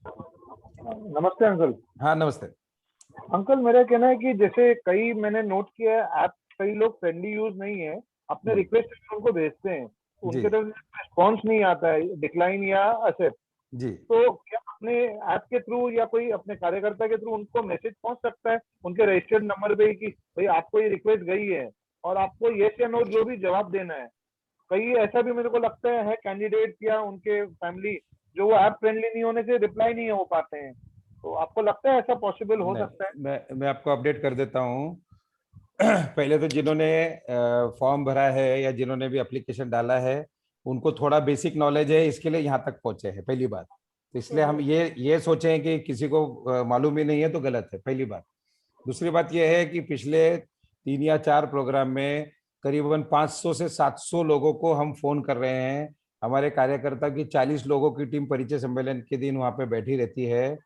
नमस्ते अंकल। हाँ नमस्ते अंकल, मेरा कहना है कि जैसे कई मैंने नोट किया है ऐप, कई लोग फ्रेंडली यूज नहीं है, अपने रिक्वेस्ट उनको भेजते हैं, उनके तरफ रिस्पॉन्स नहीं आता है, डिक्लाइन या एक्सेप्ट जी। तो क्या अपने ऐप के थ्रू या कोई अपने कार्यकर्ता के थ्रू उनको मैसेज पहुंच सकता है उनके रजिस्टर्ड नंबर पे कि भाई आपको ये रिक्वेस्ट गई है और आपको यस या नो जो भी जवाब देना है। कई ऐसा भी मेरे को लगता है कैंडिडेट या उनके फैमिली जो वो ऐप फ्रेंडली नहीं होने से रिप्लाई नहीं हो पाते हैं, तो आपको लगता है ऐसा पॉसिबल हो सकता है? मैं आपको अपडेट कर देता हूँ। पहले तो जिन्होंने फॉर्म भरा है या जिन्होंने भी एप्लीकेशन डाला है, उनको थोड़ा बेसिक नॉलेज है, इसके लिए यहाँ तक पहुंचे हैं, पहली बात। तो इसलिए हम ये सोचें कि किसी को मालूम ही नहीं है तो गलत है, पहली बात। दूसरी बात यह है कि पिछले 3 या 4 प्रोग्राम में करीबन 500 से 700 लोगों को हम फोन कर रहे हैं। हमारे कार्यकर्ता की 40 लोगों की टीम परिचय सम्मेलन के दिन वहां पे बैठी रहती है,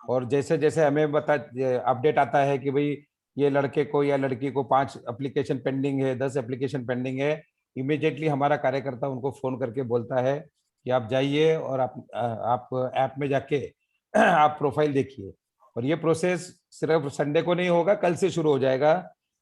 और जैसे जैसे हमें अपडेट आता है कि भाई ये लड़के को या लड़की को 5 एप्लीकेशन पेंडिंग है, 10 एप्लीकेशन पेंडिंग है, इमीडिएटली हमारा कार्यकर्ता उनको फोन करके बोलता है कि आप जाइए और आप ऐप में जाके आप प्रोफाइल देखिए। और ये प्रोसेस सिर्फ संडे को नहीं होगा, कल से शुरू हो जाएगा।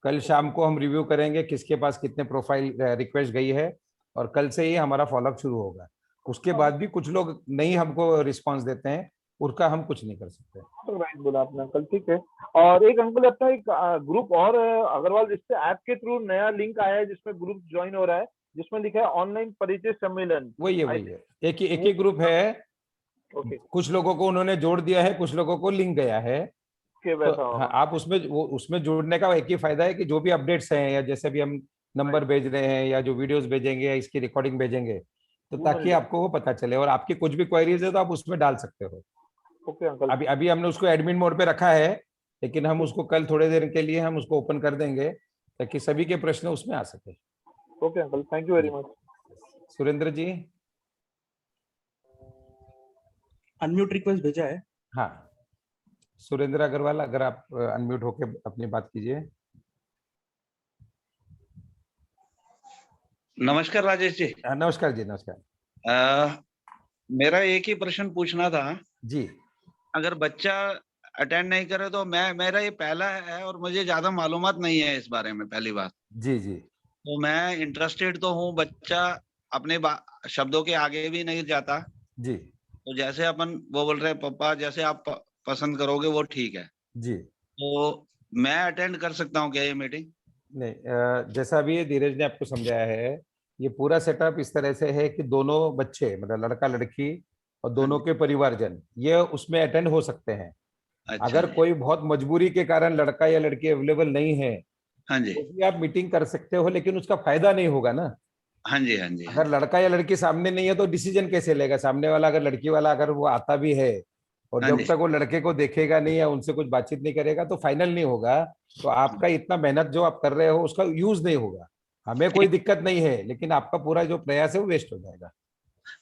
कल शाम को हम रिव्यू करेंगे किसके पास कितने प्रोफाइल रिक्वेस्ट गई है, और कल से ही हमारा फॉलोअप शुरू होगा। उसके बाद भी कुछ लोग नहीं हमको रिस्पांस देते हैं, उसका हम कुछ नहीं कर सकते। तो राइट बोला आपने अंकल, ठीक है। और एक अंकल अपना एक ग्रुप और अग्रवाल रिश्ते ऐप के थ्रू नया लिंक आया है जिसमें ग्रुप ज्वाइन हो रहा है, जिसमें लिखा है ऑनलाइन परिचय सम्मेलन। वही है एक ही ग्रुप है। ओके, कुछ लोगों को उन्होंने जोड़ दिया है, कुछ लोगों को लिंक गया है। तो हाँ, आप उसमें जुड़ने का एक ही फायदा है कि जो भी अपडेट्स हैं, या जैसे भी हम नंबर भेज रहे हैं या जो वीडियोस भेजेंगे या इसकी रिकॉर्डिंग भेजेंगे, तो ताकि आपको वो पता चले, और आपकी कुछ भी क्वेरीज है तो आप उसमें डाल सकते हो। Okay uncle. अभी हमने उसको एडमिन मोड पे रखा है, लेकिन हम उसको कल थोड़े देर के लिए हम उसको ओपन कर देंगे ताकि सभी के प्रश्न उसमें आ सके। Okay uncle, thank you very much. Surendra ji, unmute request भेजा है। हाँ सुरेंद्र अग्रवाल, अगर आप अनम्यूट होके अपनी बात कीजिए। नमस्कार राजेश जी। नमस्कार जी, नमस्कार। मेरा एक ही प्रश्न पूछना था जी। अगर बच्चा अटेंड नहीं करे तो मेरा ये पहला है और मुझे ज्यादा मालूमात नहीं है इस बारे में, पहली बात। जी जी। तो मैं इंटरेस्टेड तो हूँ, बच्चा अपने शब्दों के आगे भी नहीं जाता जी। तो जैसे अपन वो बोल रहे हैं पापा जैसे आप पसंद करोगे वो ठीक है जी। तो मैं अटेंड कर सकता हूँ क्या ये मीटिंग? नहीं, जैसा अभी धीरज ने आपको समझाया है, ये पूरा सेटअप इस तरह से है कि दोनों बच्चे, मतलब लड़का लड़की और दोनों के परिवारजन, ये उसमें अटेंड हो सकते हैं। अच्छा अगर कोई बहुत मजबूरी के कारण लड़का या लड़की अवेलेबल नहीं है, हाँ जी, तो भी आप मीटिंग कर सकते हो, लेकिन उसका फायदा नहीं होगा ना। हाँ जी, हाँ जी। अगर लड़का या लड़की सामने नहीं है तो डिसीजन कैसे लेगा सामने वाला? अगर लड़की वाला अगर वो आता भी है और हाँ जब जी। तक वो लड़के को देखेगा नहीं या उनसे कुछ बातचीत नहीं करेगा तो फाइनल नहीं होगा। तो आपका इतना मेहनत जो आप कर रहे हो उसका यूज नहीं होगा। हमें कोई दिक्कत नहीं है, लेकिन आपका पूरा जो प्रयास है वो वेस्ट हो जाएगा।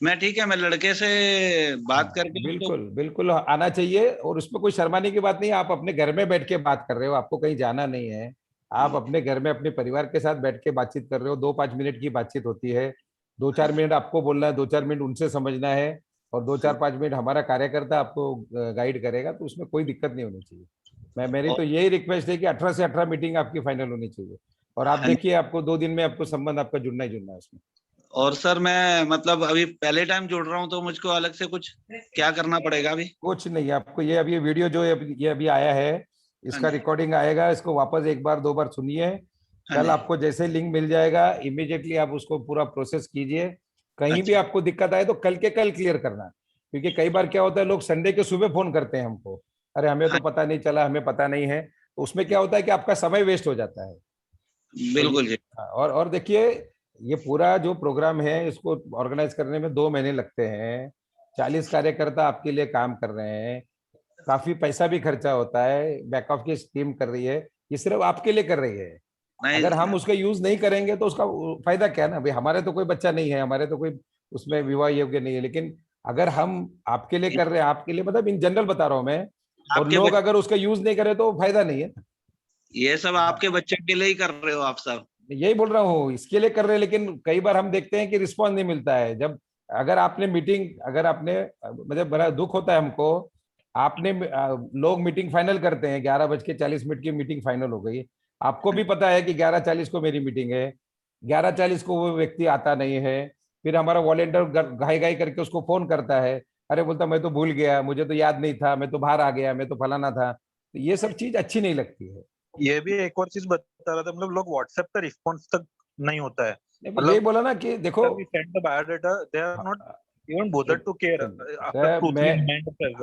मैं ठीक है, मैं लड़के से बात करके बिल्कुल बिल्कुल आना चाहिए, और उसमें कोई शर्माने की बात नहीं है। आप अपने घर में बैठ के बात कर रहे हो, आपको कहीं जाना नहीं है। आप अपने घर में अपने परिवार के साथ बैठ के बातचीत कर रहे हो। 2-5 मिनट की बातचीत होती है, 2-4 मिनट आपको बोलना है, 2-4 मिनट उनसे समझना है, और 2-4-5 मिनट हमारा कार्यकर्ता आपको गाइड करेगा। तो उसमें कोई दिक्कत नहीं होनी चाहिए। मेरी तो यही रिक्वेस्ट है कि 18 से 18 मीटिंग आपकी फाइनल होनी चाहिए, और आप देखिए आपको 2 दिन में आपको संबंध आपका जुड़ना ही जुड़ना है उसमें। और सर मैं मतलब अभी पहले टाइम जुड़ रहा हूँ तो मुझको अलग से कुछ क्या करना पड़ेगा अभी? कुछ नहीं, आपको ये अभी वीडियो जो ये अभी आया है, इसका रिकॉर्डिंग आएगा, इसको वापस 1 बार 2 बार सुनिए। कल आपको जैसे लिंक मिल जाएगा इमीडिएटली आप उसको पूरा प्रोसेस कीजिए। कहीं भी आपको दिक्कत आए तो कल के कल क्लियर करना, क्योंकि कई बार क्या होता है लोग संडे के सुबह फोन करते हैं हमको, अरे हमें तो पता नहीं चला, हमें पता नहीं है। तो उसमें क्या होता है कि आपका समय वेस्ट हो जाता है। बिल्कुल जी। और देखिए ये पूरा जो प्रोग्राम है इसको ऑर्गेनाइज करने में 2 महीने लगते हैं। 40 कार्यकर्ता आपके लिए काम कर रहे हैं, काफी पैसा भी खर्चा होता है, बैक ऑफ की टीम कर रही है, ये सिर्फ आपके लिए कर रही है। अगर हम उसका यूज नहीं करेंगे तो उसका फायदा क्या है ना भाई? हमारे तो कोई बच्चा नहीं है, हमारे तो कोई उसमें विवाह योग्य नहीं है, लेकिन अगर हम आपके लिए कर रहे हैं, आपके लिए मतलब इन जनरल बता रहा हूं मैं, और लोग अगर उसका यूज नहीं करे तो फायदा नहीं है। ये सब आपके बच्चे के लिए ही कर रहे हो आप सब? यही बोल रहा हूँ, इसके लिए कर रहे हैं, लेकिन कई बार हम देखते हैं कि रिस्पॉन्स नहीं मिलता है। जब अगर आपने मतलब बड़ा दुख होता है हमको, आपने लोग मीटिंग फाइनल करते हैं, 11:40 की मीटिंग फाइनल हो गई, आपको भी पता है कि 11:40 को मेरी मीटिंग है, 11:40 को वो व्यक्ति आता नहीं है, फिर हमारा वॉलेंटियर घाई घाई करके उसको फोन करता है, अरे बोलता मैं तो भूल गया, मुझे तो याद नहीं था, मैं तो बाहर आ गया, मैं तो फलाना था। तो ये सब चीज अच्छी नहीं लगती है। ये भी एक और चीज बता रहा था, मतलब लोग व्हाट्सएप पे रिस्पॉन्स तक नहीं होता है। यही बोला ना कि देखो biodata they are not even bothered to care.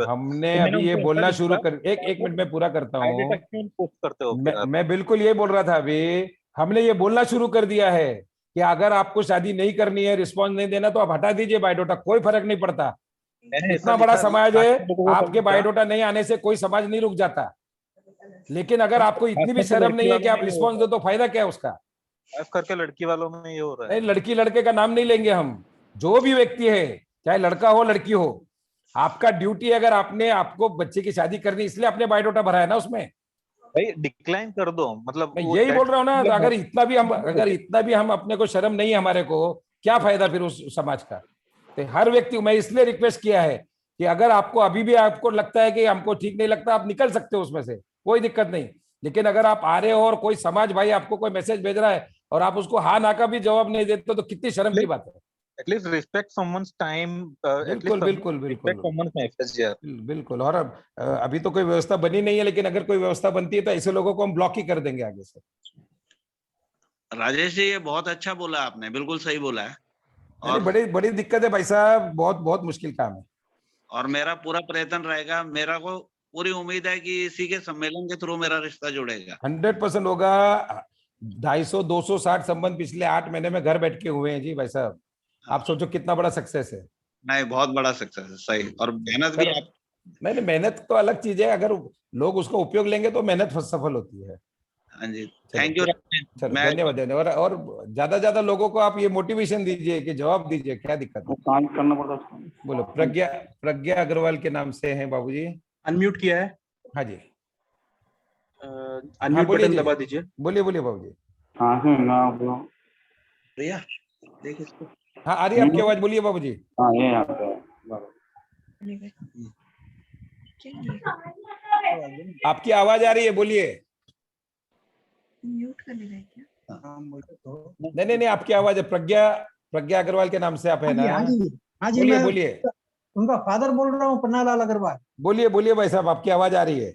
हमने अभी ये बोलना शुरू कर, एक मिनट में पूरा करता हूँ। मैं बिल्कुल ये बोल रहा था अभी, हमने ये बोलना शुरू कर दिया है कि अगर आपको शादी नहीं करनी है, रिस्पॉन्स नहीं देना, तो आप हटा दीजिए बायोडाटा, कोई फर्क नहीं पड़ता। इतना बड़ा समाज है, आपके बायोडाटा नहीं आने से कोई समाज नहीं रुक जाता। लेकिन अगर आपको इतनी भी शर्म नहीं है कि आप रिस्पॉन्स दो तो फायदा क्या है उसका? F करके लड़की वालों में ये हो रहा नहीं, लड़की लड़के का नाम नहीं लेंगे हम, जो भी व्यक्ति है, चाहे लड़का हो लड़की हो, आपका ड्यूटी, अगर आपने आपको बच्चे की शादी करनी इसलिए आपने बायोडाटा भरा है ना उसमें, भाई डिक्लाइन कर दो, मतलब मैं वो यही बोल text रहा हूँ ना। तो मतलब अगर इतना भी हम अपने को शर्म नहीं है हमारे को, क्या फायदा फिर उस समाज का। तो हर व्यक्ति, मैं इसलिए रिक्वेस्ट किया है कि अगर आपको अभी भी आपको लगता है कि हमको ठीक नहीं लगता, आप निकल सकते हो उसमें से, कोई दिक्कत नहीं। लेकिन अगर आप आ रहे हो और कोई समाज भाई आपको कोई मैसेज भेज रहा है और आप उसको हाँ ना का भी जवाब नहीं देते, तो कितनी शर्म की बात है। at least respect someone's time, at least बिल्कुल बिल्कुल बिल्कुल respect someone's message यार। बिल्कुल। और अभी तो कोई व्यवस्था बनी नहीं है, लेकिन अगर कोई व्यवस्था बनती है तो ऐसे लोगों को हम ब्लॉक ही कर देंगे आगे से। राजेश जी, ये बहुत अच्छा बोला आपने, बिल्कुल सही बोला है। और बड़ी बड़ी दिक्कत है भाई साहब, बहुत बहुत मुश्किल काम है। और मेरा पूरा प्रयत्न रहेगा, मेरा को पूरी उम्मीद है कि इसी के सम्मेलन के थ्रू मेरा रिश्ता जुड़ेगा। 100% होगा। 250-260 संबंध पिछले 8 महीने में घर बैठ के हुए हैं जी भाई साहब। आप सोचो कितना बड़ा सक्सेस है। नहीं, बहुत बड़ा सक्सेस है, सही। और मेहनत भी आप, नहीं, मेहनत तो अलग चीज है, अगर लोग उसका उपयोग लेंगे तो मेहनत सफल होती है। हाँ जी, थैंक यू। चलो, धन्यवाद। और ज्यादा लोगों को आप ये मोटिवेशन दीजिए कि जवाब दीजिए, क्या दिक्कत है। काम करना पड़ता। बोलो। प्रज्ञा अग्रवाल के नाम से हैं बाबूजी। अनम्यूट किया है। हाँ जी, अनम्यूट बटन दबा दीजिए। बोलिए बाबूजी। हाँ प्रिया देख इसको। हाँ, आ रही है आपकी आवाज, बोलिए बाबूजी। हाँ, ये यहाँ पे आपकी आवाज आ रही है, बोलिए। म्यूट करने का क्या? नहीं, आपकी आवाज है। प्रज्ञा अग्रवाल के नाम से आप है ना? हाँ जी, बोलिए। उनका फादर बोल रहा हूँ, पन्नालाल अग्रवाल। बोलिए भाई साहब, आपकी आवाज आ रही है।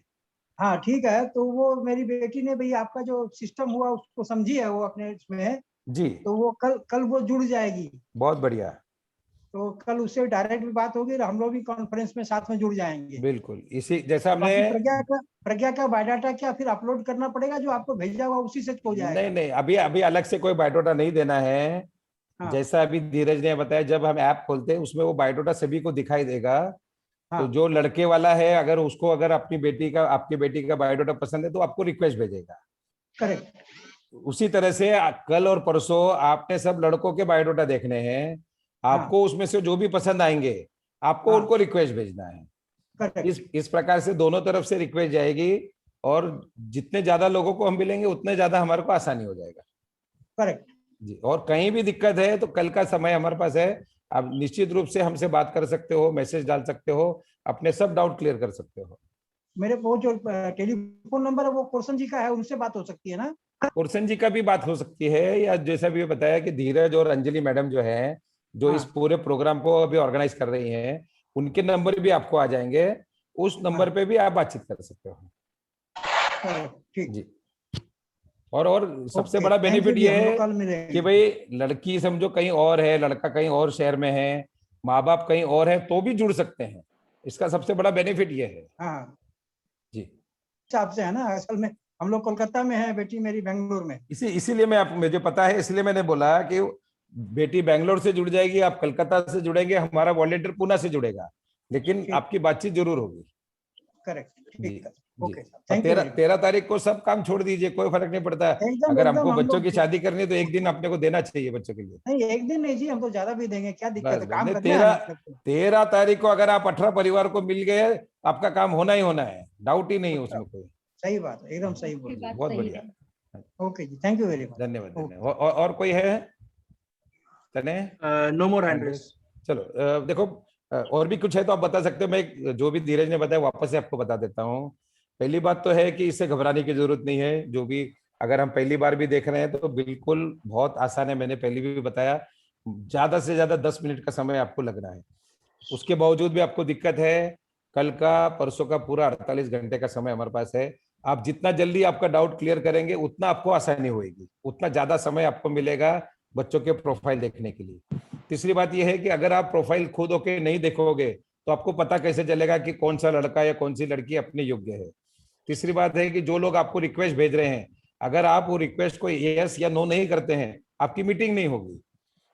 हाँ ठीक है। तो वो मेरी बेटी ने भाई आपका जो सिस्टम हुआ उसको समझी है वो अपने इसमें जी। तो वो कल वो जुड़ जाएगी। बहुत बढ़िया। तो कल उससे डायरेक्ट भी बात होगी और हम लोग भी कॉन्फ्रेंस में साथ में जुड़ जाएंगे। बिल्कुल, इसी जैसा हमने प्रज्ञा का बायोडाटा क्या फिर अपलोड करना पड़ेगा, जो आपको भेजा हुआ उसी से हो जाएगा? नहीं, अभी अलग से कोई बायोडाटा नहीं देना है। हाँ। जैसा अभी धीरज ने बताया, जब हम ऐप खोलते हैं उसमें वो बायोडाटा सभी को दिखाई देगा। हाँ। तो जो लड़के वाला है, अगर उसको अगर आपकी बेटी का बायोडाटा पसंद है तो आपको रिक्वेस्ट भेजेगा। करेक्ट। उसी तरह से कल और परसों आपने सब लड़कों के बायोडाटा देखने हैं। आपको उसमें से जो भी पसंद आएंगे आपको उनको रिक्वेस्ट भेजना है। इस प्रकार से दोनों तरफ से रिक्वेस्ट जाएगी और जितने ज्यादा लोगों को हम मिलेंगे उतने ज्यादा हमारे को आसानी हो जाएगा। करेक्ट जी। और कहीं भी दिक्कत है तो कल का समय हमारे पास है, आप निश्चित रूप से हमसे बात कर सकते हो, मैसेज डाल सकते हो, अपने सब डाउट क्लियर कर सकते हो। मेरे वो जो टेलीफोन नंबर है वो कुरसन जी का है, उनसे बात हो सकती है ना? कुरसन जी का भी बात हो सकती है, या जैसा भी बताया कि धीरज और अंजलि मैडम जो है, जो इस पूरे प्रोग्राम को अभी ऑर्गेनाइज कर रही हैं, उनके नंबर भी आपको आ जाएंगे। उस नंबर पे भी आप बातचीत कर सकते हो। ठीक जी। और सबसे बड़ा बेनिफिट ये है कि भाई लड़की समझो कहीं और है, लड़का कहीं और शहर में है, माँ बाप कहीं और है, तो भी जुड़ सकते हैं। इसका सबसे बड़ा बेनिफिट ये है। हाँ जी। आपसे है ना, असल में हम लोग कोलकाता में है, बेटी मेरी बेंगलुरु में। इसीलिए मुझे पता है, इसलिए मैंने बोला कि बेटी बेंगलोर से जुड़ जाएगी, आप कलकत्ता से जुड़ेंगे, हमारा वॉलंटियर पुणे से जुड़ेगा, लेकिन आपकी बातचीत जरूर होगी। करेक्ट, ठीक है। ओके, 13 तारीख को सब काम छोड़ दीजिए, कोई फर्क नहीं पड़ता। अगर हमको बच्चों की शादी करनी है तो एक दिन अपने को देना चाहिए बच्चों के लिए। नहीं, एक दिन नहीं जी, हम तो ज्यादा भी देंगे, क्या दिक्कत है? काम 13 तारीख को अगर आप 18 परिवार को मिल गए, आपका काम होना ही होना है, डाउट ही नहीं है उसमें कोई। सही बात है, एकदम सही बोल। बहुत बढ़िया। ओके जी, थैंक यू वेरी मच। धन्यवाद। और कोई है? No more hand raise. चलो, देखो और भी कुछ है तो आप बता सकते हो। मैं जो भी धीरज ने बताया वापस से आपको बता देता हूँ। पहली बात तो है कि इससे घबराने की जरूरत नहीं है। जो भी अगर हम पहली बार भी देख रहे हैं तो बिल्कुल बहुत आसान है। मैंने पहले भी बताया, ज्यादा से ज्यादा 10 मिनट का समय आपको लगना है। उसके बावजूद भी आपको दिक्कत है, कल का परसों का पूरा 48 घंटे का समय हमारे पास है। आप जितना जल्दी आपका डाउट क्लियर करेंगे उतना आपको आसानी होगी, उतना ज्यादा समय आपको मिलेगा बच्चों के प्रोफाइल देखने के लिए। तीसरी बात यह है कि अगर आप प्रोफाइल खुद होके नहीं देखोगे तो आपको पता कैसे चलेगा कि कौन सा लड़का या कौन सी लड़की अपने योग्य है। तीसरी बात है कि जो लोग आपको रिक्वेस्ट भेज रहे हैं, अगर आप वो रिक्वेस्ट को यस या नो नहीं करते हैं, आपकी मीटिंग नहीं होगी।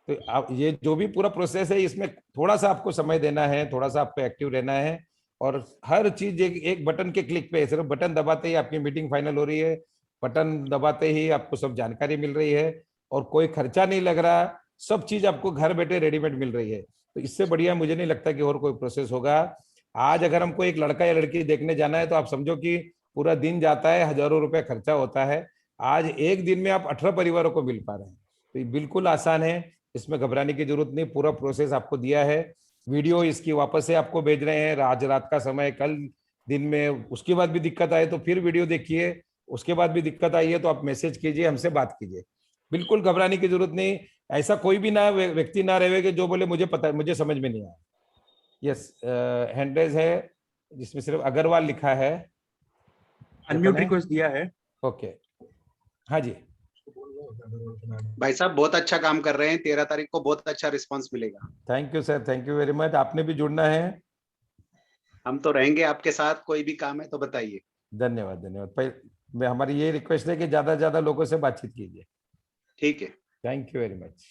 तो आप ये जो भी पूरा प्रोसेस है, इसमें थोड़ा सा आपको समय देना है, थोड़ा सा आपको एक्टिव रहना है, और हर चीज एक बटन के क्लिक पे, सिर्फ बटन दबाते ही आपकी मीटिंग फाइनल हो रही है, बटन दबाते ही आपको सब जानकारी मिल रही है। और कोई खर्चा नहीं लग रहा, सब चीज आपको घर बैठे रेडीमेड मिल रही है। तो इससे बढ़िया मुझे नहीं लगता कि और कोई प्रोसेस होगा। आज अगर हमको एक लड़का या लड़की देखने जाना है तो आप समझो कि पूरा दिन जाता है, हजारों रुपए खर्चा होता है। आज एक दिन में आप 18 परिवारों को मिल पा रहे हैं, तो ये बिल्कुल आसान है, इसमें घबराने की जरूरत नहीं। पूरा प्रोसेस आपको दिया है, वीडियो इसकी वापस से आपको भेज रहे हैं, आज रात का समय, कल दिन में। उसके बाद भी दिक्कत आए तो फिर वीडियो देखिए, उसके बाद भी दिक्कत आई है तो आप मैसेज कीजिए, हमसे बात कीजिए। बिल्कुल घबराने की जरूरत नहीं। ऐसा कोई भी ना व्यक्ति ना रहे कि जो बोले मुझे पता, मुझे समझ में नहीं आया। यस, हैंड रेज है जिसमें सिर्फ अग्रवाल लिखा है। अनम्यूट रिक्वेस्ट दिया है। ओके, हाँ जी। भाई साहब बहुत अच्छा काम कर रहे हैं, 13 तारीख को बहुत अच्छा रिस्पांस मिलेगा। Thank you sir, thank you very much. आपने भी जुड़ना है। हम तो रहेंगे आपके साथ, कोई भी काम है तो बताइए। धन्यवाद, धन्यवाद। हमारी ये रिक्वेस्ट है कि ज्यादा से ज्यादा लोगों से बातचीत कीजिए। ठीक है, thank you very much.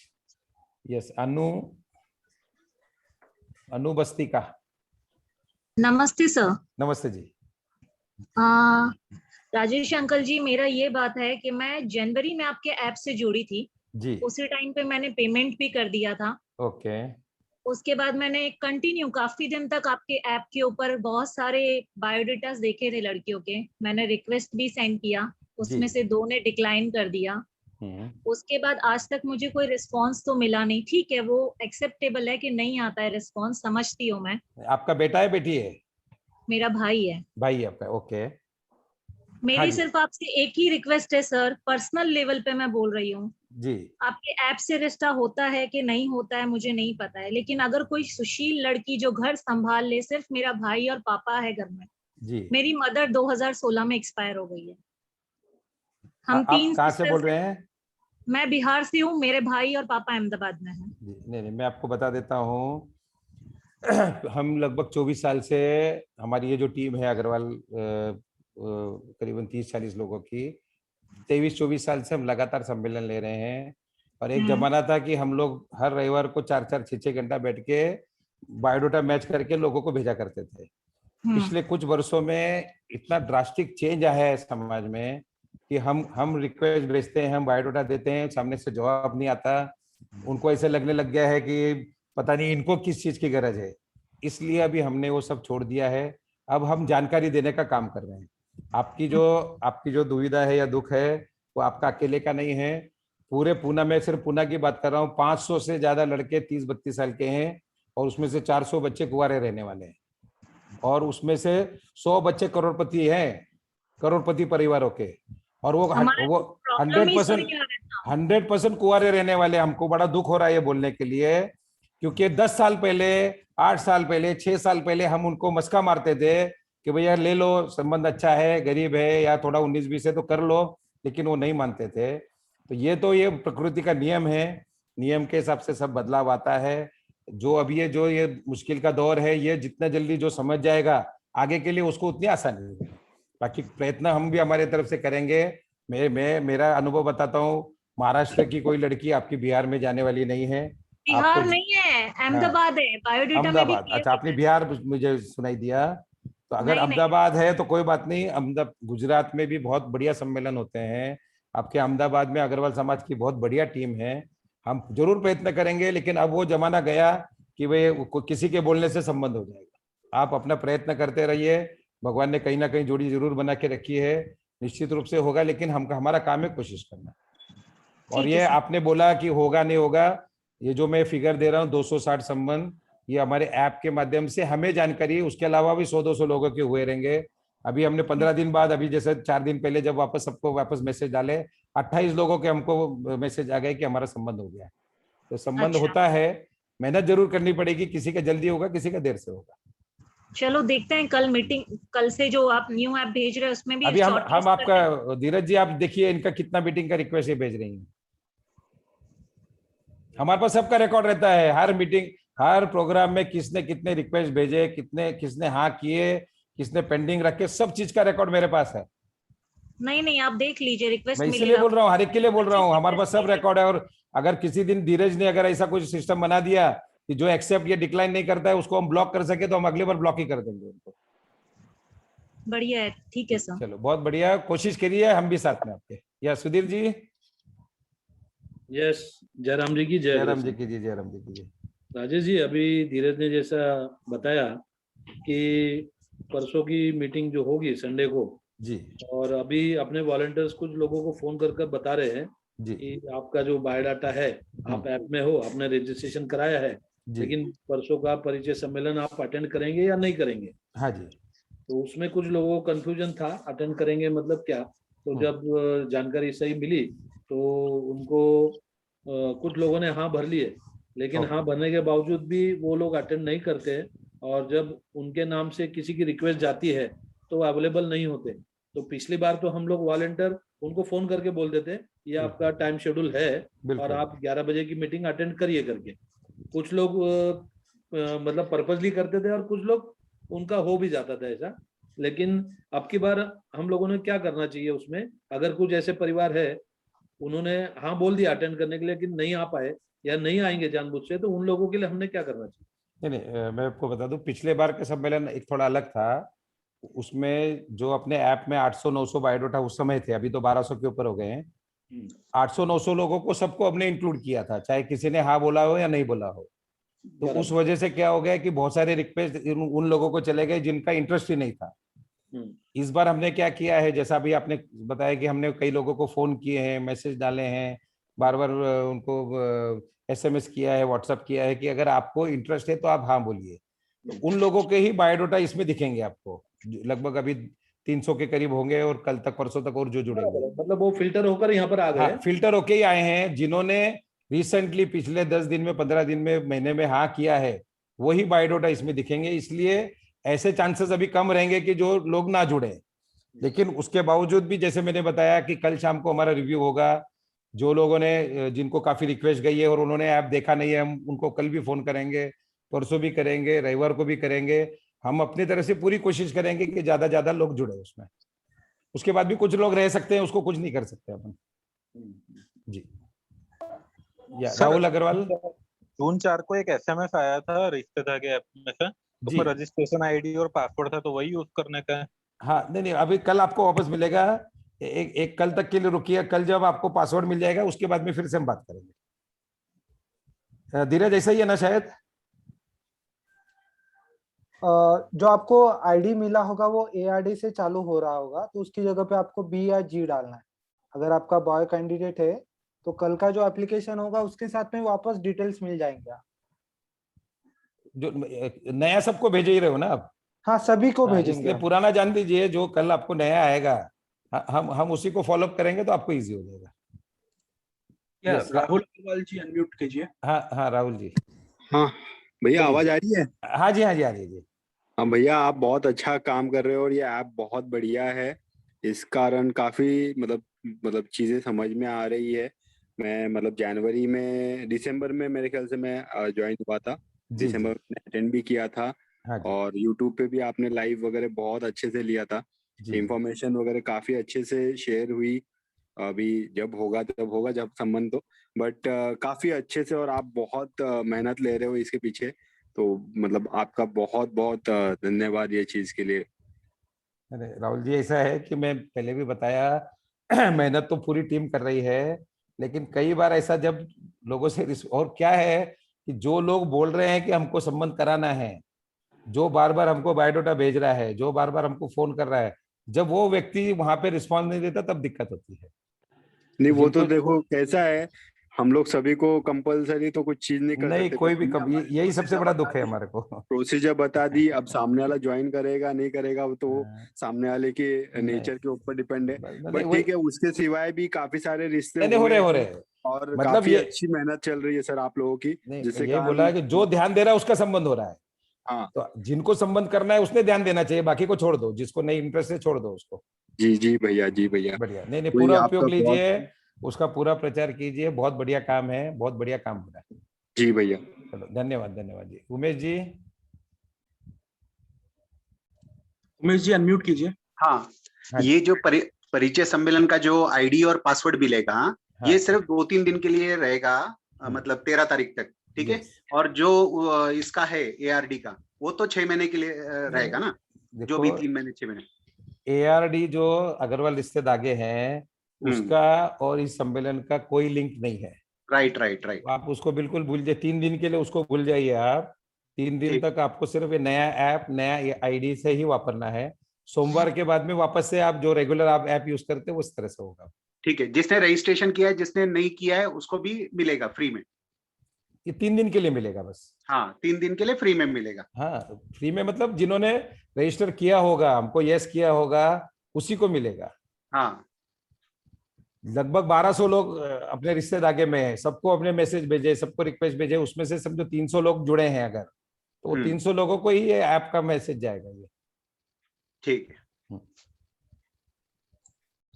Yes, Anu Basti का। नमस्ते सर। नमस्ते जी। राजेश अंकल जी, मेरा ये बात है कि मैं जनवरी में आपके ऐप से जुड़ी थी जी। उसी टाइम पे मैंने पेमेंट भी कर दिया था। ओके। उसके बाद मैंने कंटिन्यू काफी दिन तक आपके ऐप के ऊपर बहुत सारे बायोडेटास देखे थे लड़कियों के। मैंने रिक्वेस्ट भी सेंड किया, उसमें से 2 ने डिक्लाइन कर दिया। उसके बाद आज तक मुझे कोई रिस्पांस तो मिला नहीं। ठीक है, वो एक्सेप्टेबल है कि नहीं आता है रिस्पांस, समझती हूँ मैं। आपका बेटा है, बेटी है? मेरा भाई है। भाई है आपका, ओके। मेरी सिर्फ आपसे एक ही रिक्वेस्ट है सर, पर्सनल लेवल पे मैं बोल रही हूँ जी। आपके ऐप से रिश्ता होता है कि नहीं होता है मुझे नहीं पता है, लेकिन अगर कोई सुशील लड़की जो घर संभाल ले, सिर्फ मेरा भाई और पापा है घर में जी। मेरी मदर 2016 में एक्सपायर हो गई है। हम आप 3 कहाँ से बोल रहे हैं? मैं बिहार से हूँ, मेरे भाई और पापा अहमदाबाद में हैं। नहीं, मैं आपको बता देता हूँ। हम लगभग 24 साल से, हमारी ये जो टीम है अग्रवाल, करीबन 30-40 लोगों की, 23-24 साल से हम लगातार सम्मेलन ले रहे हैं। और एक जमाना था कि हम लोग हर रविवार को 4-4, 6-6 घंटा बैठ के बायोडाटा मैच करके लोगों को भेजा करते थे। पिछले कुछ वर्षों में इतना ड्रास्टिक चेंज आया है समाज में कि हम रिक्वेस्ट भेजते हैं, हम बायोडाटा देते हैं, सामने से जवाब नहीं आता। उनको ऐसे लगने लग गया है कि पता नहीं इनको किस चीज की गरज है, इसलिए अभी हमने वो सब छोड़ दिया है। अब हम जानकारी देने का काम कर रहे हैं। आपकी जो दुविधा है या दुख है वो आपका अकेले का नहीं है, पूरे पूना में, सिर्फ पूना की बात कर रहा हूँ, 500 से ज्यादा लड़के 30-32 साल के हैं और उसमें से 400 बच्चे कुंवारे रहने वाले हैं और उसमें से 100 बच्चे करोड़पति हैं, करोड़पति परिवारों के। और वो 100% कुंवारे रहने वाले। हमको बड़ा दुख हो रहा है ये बोलने के लिए, क्योंकि 10 साल पहले, 8 साल पहले, 6 साल पहले हम उनको मस्का मारते थे कि भैया ले लो, संबंध अच्छा है, गरीब है या थोड़ा 19-20 है तो कर लो, लेकिन वो नहीं मानते थे। तो ये प्रकृति का नियम है, नियम के हिसाब से सब बदलाव आता है। जो अभी ये मुश्किल का दौर है, ये जितना जल्दी जो समझ जाएगा आगे के लिए उसको उतनी आसानी होगी। बाकी प्रयत्न हम भी हमारे तरफ से करेंगे। मेरा अनुभव बताता हूँ, महाराष्ट्र की कोई लड़की आपकी बिहार में जाने वाली नहीं है। बिहार नहीं है, अहमदाबाद है। बायोडेटा में भी अच्छा, आपने बिहार मुझे सुनाई दिया, तो अगर अहमदाबाद है तो कोई बात नहीं। अहमदाबाद, गुजरात में भी बहुत बढ़िया सम्मेलन होते हैं। आपके अहमदाबाद में अग्रवाल समाज की बहुत बढ़िया टीम है। हम जरूर प्रयत्न करेंगे, लेकिन अब वो जमाना गया कि भाई किसी के बोलने से संबंध हो जाएगा। आप अपना प्रयत्न करते रहिए, भगवान ने कहीं ना कहीं जोड़ी जरूर बना के रखी है, निश्चित रूप से होगा। लेकिन हमारा काम है कोशिश करना। और ये आपने बोला कि होगा नहीं होगा, ये जो मैं फिगर दे रहा हूँ 260 संबंध, ये हमारे ऐप के माध्यम से हमें जानकारी, उसके अलावा भी 100-200 लोगों के हुए रहेंगे। अभी हमने 15 दिन बाद, अभी जैसे 4 दिन पहले जब सबको वापस मैसेज डाले, 28 लोगों के हमको मैसेज आ गए कि हमारा संबंध हो गया। तो संबंध होता है, मेहनत जरूर करनी पड़ेगी, किसी का जल्दी होगा, किसी का देर से होगा। चलो देखते हैं, कल मीटिंग, कल से जो आप न्यू ऐप भेज रहे हैं उसमें भी अभी हम आपका, धीरज जी आप देखिए इनका कितना मीटिंग का रिक्वेस्ट भेज रही है। हमारे पास सबका रिकॉर्ड रहता है, हर मीटिंग, हर प्रोग्राम में किसने कितने रिक्वेस्ट भेजे, किसने हाँ किए, किसने पेंडिंग रखे, सब चीज का रिकॉर्ड मेरे पास है। नहीं, आप देख लीजिए, रिक्वेस्ट मैं इसलिए बोल रहा हूँ, हर एक के लिए बोल रहा हूँ, हमारे पास सब रिकॉर्ड है। और अगर किसी दिन धीरज ने अगर ऐसा कुछ सिस्टम बना दिया कि जो एक्सेप्ट या डिक्लाइन नहीं करता है उसको हम ब्लॉक कर सके, तो हम अगले बार ब्लॉक ही कर देंगे उनको। बढ़िया है, ठीक है सर। चलो, बहुत बढ़िया, कोशिश करिए, हम भी साथ में आपके। या सुधीर जी? यस, जयराम जी की जय। जयराम जी की जी, जयराम जी की जी। राजेश जी, अभी धीरज ने जैसा बताया कि परसों की मीटिंग जो होगी संडे को जी, और अभी अपने वॉलंटियर्स कुछ लोगों को फोन कर बता रहे हैं जी, कि आपका जो बायोडाटा है, आप ऐप में हो, आपने रजिस्ट्रेशन कराया है, जी, लेकिन परसों का परिचय सम्मेलन आप अटेंड करेंगे या नहीं करेंगे। हाँ जी, तो उसमें कुछ लोगों को कंफ्यूजन था, अटेंड करेंगे मतलब क्या। तो जब जानकारी सही मिली तो उनको कुछ लोगों ने हाँ भर लिए, लेकिन हाँ भरने के बावजूद भी वो लोग अटेंड नहीं करते हैं, और जब उनके नाम से किसी की रिक्वेस्ट जाती है तो अवेलेबल नहीं होते। तो पिछली बार तो हम लोग वॉलंटियर उनको फोन करके बोल देते ये आपका टाइम शेड्यूल है और आप 11 बजे की मीटिंग अटेंड करिए करके। कुछ लोग मतलब पर्पसली करते थे और कुछ लोग उनका हो भी जाता था ऐसा। लेकिन अब की बार हम लोगों ने क्या करना चाहिए उसमें, अगर कुछ ऐसे परिवार है उन्होंने हाँ बोल दिया अटेंड करने के लिए लेकिन नहीं आ पाए या नहीं आएंगे जानबूझ से, तो उन लोगों के लिए हमने क्या करना चाहिए? नहीं, मैं आपको बता दूं, पिछले बार का सम्मेलन एक थोड़ा अलग था। उसमें जो अपने ऐप में 800-900 बायोडाटा उस समय थे, अभी तो 1200 के ऊपर हो गए हैं। 800-900 लोगों को सबको हमने इंक्लूड किया था, चाहे किसी ने हाँ बोला हो या नहीं बोला हो। तो उस वजह से क्या हो गया कि बहुत सारे रिक्वेस्ट उन लोगों को चले गए जिनका इंटरेस्ट ही नहीं था। इस बार हमने क्या किया है, जैसा अभी आपने बताया कि हमने कई लोगों को फोन किए हैं, मैसेज डाले हैं, बार बार उनको SMS किया है, व्हाट्सएप किया है कि अगर आपको इंटरेस्ट है तो आप हाँ बोलिए। तो उन लोगों के ही बायोडाटा इसमें दिखेंगे आपको, लगभग अभी 300 के करीब होंगे और कल तक परसों तक और जो जुड़ेंगे। मतलब वो फिल्टर होकर यहाँ पर आ गए। हाँ, फिल्टर होके ही आए हैं। जिन्होंने रिसेंटली पिछले 10 दिन में, 15 दिन में, महीने में हाँ किया है, वही बायोडाटा इसमें दिखेंगे। इसलिए ऐसे चांसेस अभी कम रहेंगे कि जो लोग ना जुड़े। लेकिन उसके बावजूद भी जैसे मैंने बताया कि कल शाम को हमारा रिव्यू होगा। जो लोगों ने, जिनको काफी रिक्वेस्ट गई है और उन्होंने ऐप देखा नहीं है, हम उनको कल भी फोन करेंगे, परसों भी करेंगे, रविवार को भी करेंगे। हम अपनी तरफ से पूरी कोशिश करेंगे कि ज्यादा लोग जुड़े उसमें। उसके बाद भी कुछ लोग रह सकते हैं, उसको कुछ नहीं कर सकते अपन। जी, या राहुल अग्रवाल। जून 4 को एक SMS आया था रिश्तेदार के ऐप में से, उसमें रजिस्ट्रेशन ID और पासवर्ड था, तो वही यूज करने का है। हाँ, नहीं, अभी कल आपको वापस मिलेगा। एक कल तक के लिए रुकिए, कल जब आपको पासवर्ड मिल जाएगा उसके बाद में फिर से हम बात करेंगे। धीरज, ऐसा ही है ना शायद? जो आपको आईडी मिला होगा वो ARD से चालू हो रहा होगा, तो उसकी जगह पे आपको B या G डालना है। अगर आपका बॉय कैंडिडेट है तो कल का जो एप्लीकेशन होगा उसके साथ में वापस डिटेल्स मिल जाएंगे। जो नया सबको भेज ही रहे हो ना आप? हाँ, सभी को भेजेंगे। इसलिए पुराना जान दीजिए, जो कल आपको नया आएगा हम उसी को फॉलो अप करेंगे तो आपको इजी हो जाएगा। राहुल अग्रवाल जी अनम्यूट कीजिए। हाँ राहुल जी। हाँ भैया, आवाज आ रही है? हाँ जी, आ रही है जी। हाँ भैया, आप बहुत अच्छा काम कर रहे हो और ये ऐप बहुत बढ़िया है। इस कारण काफी मतलब चीजें समझ में आ रही है। मैं दिसंबर में मेरे ख्याल से मैं ज्वाइन हुआ था। दिसंबर में अटेंड भी किया था। और यूट्यूब पे भी आपने लाइव वगैरह बहुत अच्छे से लिया था। इंफॉर्मेशन वगैरह काफी अच्छे से शेयर हुई। अभी जब होगा तब होगा, जब संबंध हो, बट काफी अच्छे से। और आप बहुत मेहनत ले रहे हो इसके पीछे, तो मतलब आपका बहुत बहुत धन्यवाद ये चीज के लिए। अरे राहुल जी, ऐसा है कि मैं पहले भी बताया मेहनत तो पूरी टीम कर रही है, लेकिन कई बार ऐसा जब लोगों से और क्या है कि जो लोग बोल रहे हैं कि हमको संबंध कराना है, जो बार बार हमको बायोडाटा भेज रहा है, जो बार बार हमको फोन कर रहा है, जब वो व्यक्ति वहां पे रिस्पॉन्स नहीं देता तब दिक्कत होती है। नहीं, वो तो देखो कैसा है, हम लोग सभी को कंपलसरी तो कुछ चीज नहीं कर सकते। कोई भी यही सबसे बड़ा दुख है हमारे को। प्रोसीजर बता दी, अब सामने वाला ज्वाइन करेगा नहीं करेगा वो तो सामने वाले के नेचर के ऊपर डिपेंड है। बट ठीक है, उसके सिवाय भी काफी सारे रिश्ते हो रहे और मतलब काफी अच्छी मेहनत चल रही है सर आप लोगों की। जिससे ये बोला है कि जो ध्यान दे रहा है उसका संबंध हो रहा है। हाँ, तो जिनको संबंध करना है उसने ध्यान देना चाहिए, बाकी को छोड़ दो, जिसको नहीं इंटरेस्ट है छोड़ दो उसको। जी भैया, जी भैया, बढ़िया। नहीं, पूरा उपयोग लीजिए, उसका पूरा प्रचार कीजिए। बहुत बढ़िया काम है, बहुत बढ़िया काम हो रहा है। जी भैया, चलो, धन्यवाद जी। उमेश जी। उमेश जी अनम्यूट कीजिए। हाँ, ये जो परिचय सम्मेलन का जो आईडी और पासवर्ड मिलेगा, ये सिर्फ 2-3 दिन के लिए रहेगा, मतलब 13 तारीख तक, ठीक है। और जो इसका है ARD का, वो तो 6 महीने के लिए रहेगा ना, जो भी 3 महीने 6 महीने। ARD जो अग्रवाल रिश्ते धागे हैं, उसका और इस सम्मेलन का कोई लिंक नहीं है। Right right right. आप उसको बिल्कुल भूल जाइए, 3 दिन के लिए उसको भूल जाइए आप। 3 दिन तक आपको सिर्फ ये नया ऐप, नया आईडी से ही वापरना है। सोमवार के बाद में वापस से आप जो रेगुलर आप ऐप यूज करते हैं उस तरह से होगा। ठीक है, जिसने रजिस्ट्रेशन किया है, जिसने नहीं किया है उसको भी मिलेगा फ्री में? ये 3 दिन के लिए मिलेगा बस। हाँ, 3 दिन के लिए फ्री में मिलेगा। हाँ, फ्री में मतलब जिन्होंने रजिस्टर किया होगा, हमको यस किया होगा, उसी को मिलेगा। हाँ, लगभग 1200 लोग अपने रिश्ते धागे में है, सबको अपने मैसेज भेजे, सबको रिक्वेस्ट भेजे, उसमें से समझो 300 लोग जुड़े हैं अगर, तो 300 लोगों को ही ये ऐप का मैसेज जाएगा ये। ठीक है।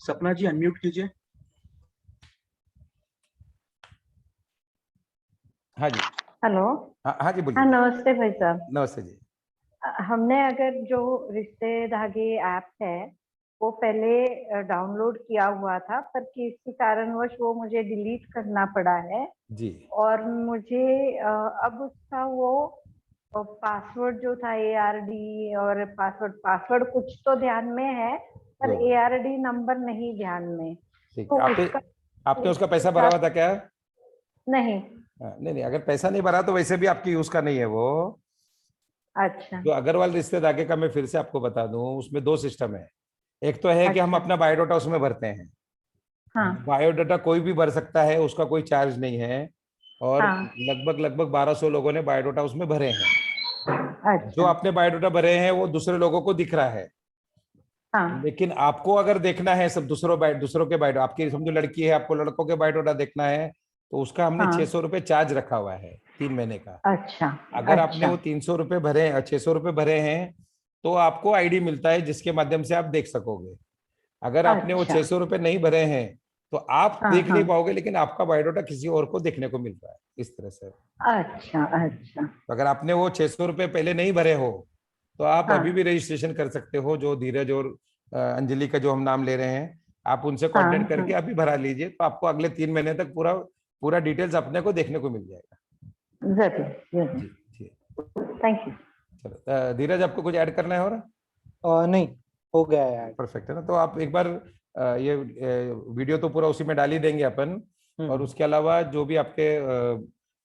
सपना जी अनम्यूट कीजिए। हाँ जी। हेलो। हाँ जी बोलिए। हाँ नमस्ते भाई साहब। नमस्ते जी। हमने अगर जो रिश्ते धागे ऐप है वो पहले डाउनलोड किया हुआ था, पर किसी कारणवश वो मुझे डिलीट करना पड़ा है जी। और मुझे अब उसका वो पासवर्ड जो था ARD और पासवर्ड कुछ तो ध्यान में है, पर ARD नंबर नहीं ध्यान में। ठीक, तो आपने उसका पैसा भरा हुआ था क्या? नहीं। नहीं, अगर पैसा नहीं भरा तो वैसे भी आपके यूज का नहीं है वो। अच्छा। जो अग्रवाल रिश्ते धागे का मैं फिर से आपको बता दूं, उसमें 2 सिस्टम है। एक तो है कि हम अपना बायोडाटा उसमें भरते हैं। हाँ। बायोडाटा कोई भी भर सकता है, उसका कोई चार्ज नहीं है, और लगभग 1200 लोगों ने बायोडाटा उसमें भरे हैं। अच्छा। जो आपने बायोडाटा भरे हैं वो दूसरे लोगों को दिख रहा है। हाँ। लेकिन आपको अगर देखना है सब दूसरों के बायोडाटा, आपकी समझो लड़की है, आपको लड़कों के बायोडाटा देखना है, तो उसका हमने 600 रुपए चार्ज रखा हुआ है 3 महीने का। अच्छा। अगर आपने वो 300 रुपए भरे, 600 रुपए भरे हैं, तो आपको आईडी मिलता है जिसके माध्यम से आप देख सकोगे। अगर आपने वो 600 रुपए नहीं भरे हैं तो आप देख नहीं पाओगे, लेकिन आपका बायोडाटा किसी और को देखने को मिल रहा है इस तरह से। अच्छा अच्छा। तो अगर आपने वो 600 रुपए पहले नहीं भरे हो तो आप अभी भी रजिस्ट्रेशन कर सकते हो। जो धीरज और अंजलि का जो हम नाम ले रहे हैं, आप उनसे कांटेक्ट करके अभी भरा लीजिए, तो आपको अगले 3 महीने तक पूरा डिटेल्स अपने को देखने को मिल जाएगा। जरूर। Thank you. चलो धीरज, आपको कुछ ऐड करना है और? नहीं, हो गया है। परफेक्ट है ना। तो आप एक बार ये वीडियो तो पूरा उसी में डाल ही देंगे अपन, और उसके अलावा जो भी आपके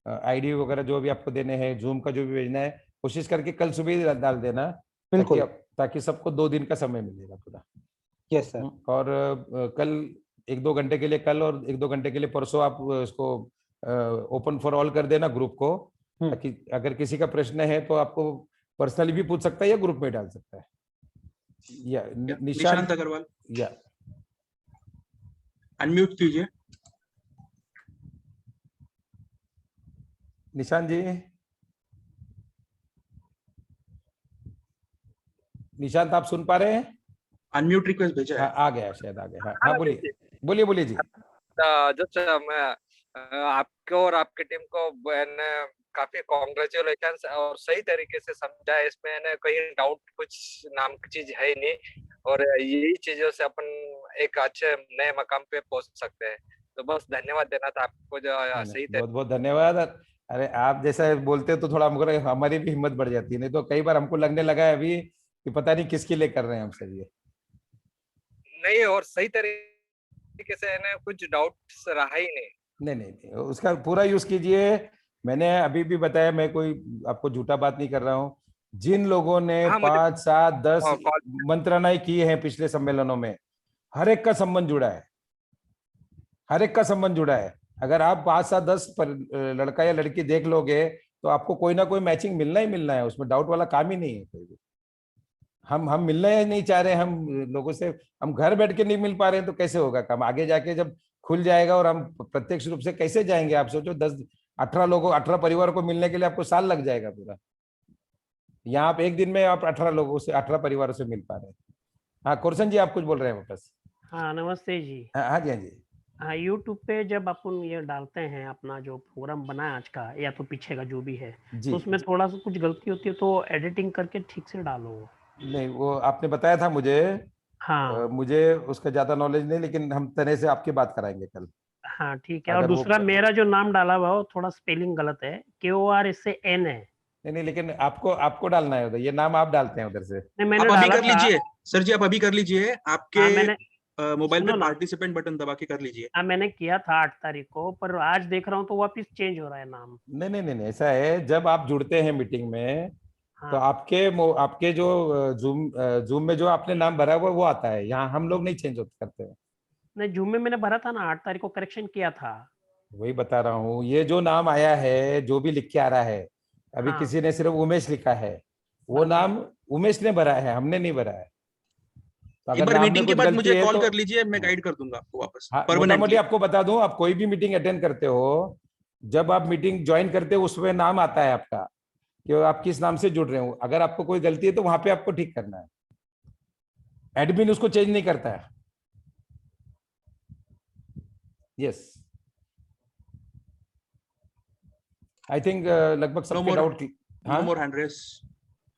आईडी वगैरह जो भी आपको देने हैं, जूम का जो भी भेजना है, कोशिश करके कल सुबह ही डाल देना, ताकि सबको 2 दिन का समय मिलेगा पूरा। Yes sir. और कल 1-2 घंटे के लिए कल और 1-2 घंटे के लिए परसों आप इसको ओपन फॉर ऑल कर देना ग्रुप को, ताकि अगर किसी का प्रश्न है तो आपको पर्सनली भी पूछ सकता है या ग्रुप में डाल सकता है। या निशांत अग्रवाल, या अनम्यूट कीजिए। निशांत जी, निशांत आप सुन पा रहे हैं? अनम्यूट रिक्वेस्ट भेजा है। हाँ, आ गया शायद, आ गया। हाँ बोलिए जी। जस्ट मैं आपको और आपकी टीम को काफी कॉन्ग्रेचुलेशंस, और सही तरीके से समझा है, इसमें ना कहीं डाउट कुछ नाम की चीज है ही नहीं, और यही चीजों से अपन एक अच्छे नए मकाम पे पहुंच सकते हैं। तो बस धन्यवाद देना था आपको जो सही बहुत बहुत धन्यवाद। अरे आप जैसा बोलते हो तो थोड़ा हमारी भी हिम्मत बढ़ जाती है, नहीं तो कई बार हमको लगने लगा है अभी कि पता नहीं किसके लिए कर रहे हैं हम सब ये। नहीं, और सही तरीके से ना कुछ डाउट रहा ही नहीं, उसका पूरा यूज कीजिए। मैंने अभी भी बताया, मैं कोई आपको झूठा बात नहीं कर रहा हूँ। जिन लोगों ने 5, 7, 10 मंत्रणाएं की हैं पिछले सम्मेलनों में, हर एक का संबंध जुड़ा है, हर एक का संबंध जुड़ा है। अगर आप 5, 7, 10 लड़का या लड़की देख लोगे तो आपको कोई ना कोई मैचिंग मिलना ही मिलना है, उसमें डाउट वाला काम ही नहीं है कोई भी। हम मिलना ही नहीं चाह रहे, हम लोगों से हम घर बैठ के नहीं मिल पा रहे हैं, तो कैसे होगा काम? आगे जाके जब खुल जाएगा और हम प्रत्यक्ष रूप से कैसे जाएंगे? आप सोचो 18 परिवार को मिलने के लिए आपको साल लग जाएगा पूरा। यहाँ आप एक दिन में आप 18 परिवारों से मिल पा रहे हैं। हाँ कोरसन जी, आप कुछ बोल रहे हैं वापस? हाँ नमस्ते जी। हाँ जी। हाँ, यूट्यूब पे जब अपन ये डालते हैं अपना जो प्रोग्राम बना है आज का या तो पीछे का जो भी है, तो उसमें थोड़ा सा कुछ गलती होती है तो एडिटिंग करके ठीक से डालो। नहीं, वो आपने बताया था मुझे। हाँ। मुझे उसका ज्यादा नॉलेज नहीं, लेकिन हम तरह से आपकी बात कराएंगे कल। हाँ ठीक है। और दूसरा मेरा जो नाम डाला हुआ वो थोड़ा स्पेलिंग गलत है, KOR इससे N है। नहीं, लेकिन आपको डालना है उधर, ये नाम आप डालते हैं उधर से। नहीं, मैंने आप अभी डाला कर लीजिए सर जी, आप अभी कर लीजिए। आपके मोबाइल सुनो पे ना। पार्टिसिपेंट बटन दबा के कर लीजिए। हाँ मैंने किया था 8 तारीख को, पर आज देख रहा हूँ तो वापिस चेंज हो रहा है नाम। नहीं नहीं नहीं नहीं, ऐसा है, जब आप जुड़ते हैं मीटिंग में तो हाँ आपके जो जूम में जो आपने नाम भरा हुआ वो आता है, यहाँ हम लोग नहीं चेंज करते हैं। नहीं, जूम में मैंने भरा था ना, 8 तारीख को करेक्शन किया था। वही बता रहा हूँ, ये जो नाम आया है जो भी लिख के आ रहा है, अभी हाँ। किसी ने सिर्फ उमेश लिखा है, वो बराबर। नाम उमेश ने भरा है, हमने नहीं भरा है। तो एक अगर बार नाम में मीटिंग के कुछ बाद गलती मुझे है कॉल तो कर लीजिए, मैं गाइड कर दूंगा आपको वापस हाँ, मोटा मोटी परमानेंटली। आपको बता दूं, आप कोई भी मीटिंग अटेंड करते हो, जब आप मीटिंग ज्वाइन करते हो उसमें नाम आता है आपका कि आप किस नाम से जुड़ रहे हो। अगर आपको कोई गलती है तो वहां पे आपको ठीक करना है, एडमिन उसको चेंज नहीं करता है। यस, आई थिंक लगभग सबके doubt. No more hand raise.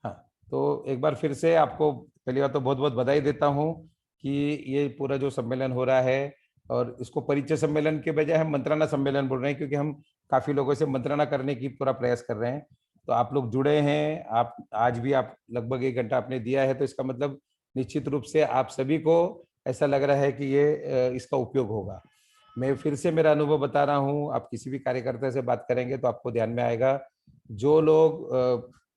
हाँ, तो एक बार फिर से आपको पहली बात तो बहुत बहुत बधाई देता हूँ कि ये पूरा जो सम्मेलन हो रहा है, और इसको परिचय सम्मेलन के बजाय हम मंत्राना सम्मेलन बोल रहे हैं, क्योंकि हम काफी लोगों से मंत्राना करने की पूरा प्रयास कर रहे हैं। तो आप लोग जुड़े हैं, आप आज भी आप लगभग 1 घंटा आपने दिया है, तो इसका मतलब निश्चित रूप से आप सभी को ऐसा लग रहा है कि ये इसका उपयोग होगा। मैं फिर से मेरा अनुभव बता रहा हूँ, आप किसी भी कार्यकर्ता से बात करेंगे तो आपको ध्यान में आएगा, जो लोग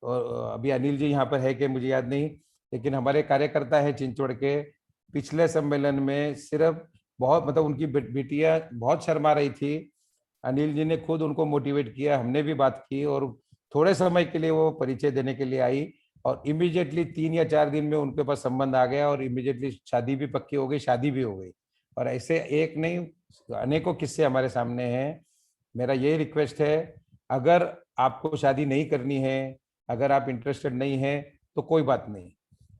अभी अनिल जी यहाँ पर है कि मुझे याद नहीं, लेकिन हमारे कार्यकर्ता है चिंचवड़ के, पिछले सम्मेलन में सिर्फ बहुत मतलब उनकी बेटियां बहुत शर्मा रही थी, अनिल जी ने खुद उनको मोटिवेट किया, हमने भी बात की, और थोड़े समय के लिए वो परिचय देने के लिए आई, और इमीडिएटली 3 या 4 दिन में उनके पास संबंध आ गया, और इमीडिएटली शादी भी पक्की हो गई, शादी भी हो गई। और ऐसे एक नहीं अनेकों किस्से हमारे सामने हैं। मेरा यही रिक्वेस्ट है, अगर आपको शादी नहीं करनी है, अगर आप इंटरेस्टेड नहीं हैं तो कोई बात नहीं,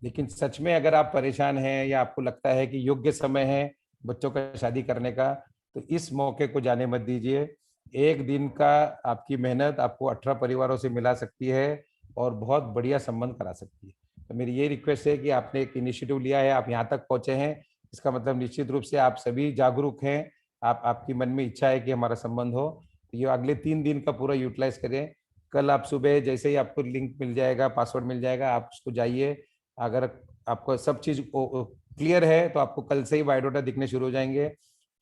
लेकिन सच में अगर आप परेशान हैं या आपको लगता है कि योग्य समय है बच्चों का शादी करने का, तो इस मौके को जाने मत दीजिए। एक दिन का आपकी मेहनत आपको 18 परिवारों से मिला सकती है और बहुत बढ़िया संबंध करा सकती है। तो मेरी ये रिक्वेस्ट है कि आपने एक इनिशिएटिव लिया है, आप यहाँ तक पहुंचे हैं, इसका मतलब निश्चित रूप से आप सभी जागरूक हैं, आपकी मन में इच्छा है कि हमारा संबंध हो। तो ये अगले 3 दिन का पूरा यूटिलाइज करें। कल आप सुबह जैसे ही आपको लिंक मिल जाएगा, पासवर्ड मिल जाएगा, आप उसको जाइए। अगर आपको सब चीज क्लियर है तो आपको कल से ही बायोडाटा दिखने शुरू हो जाएंगे।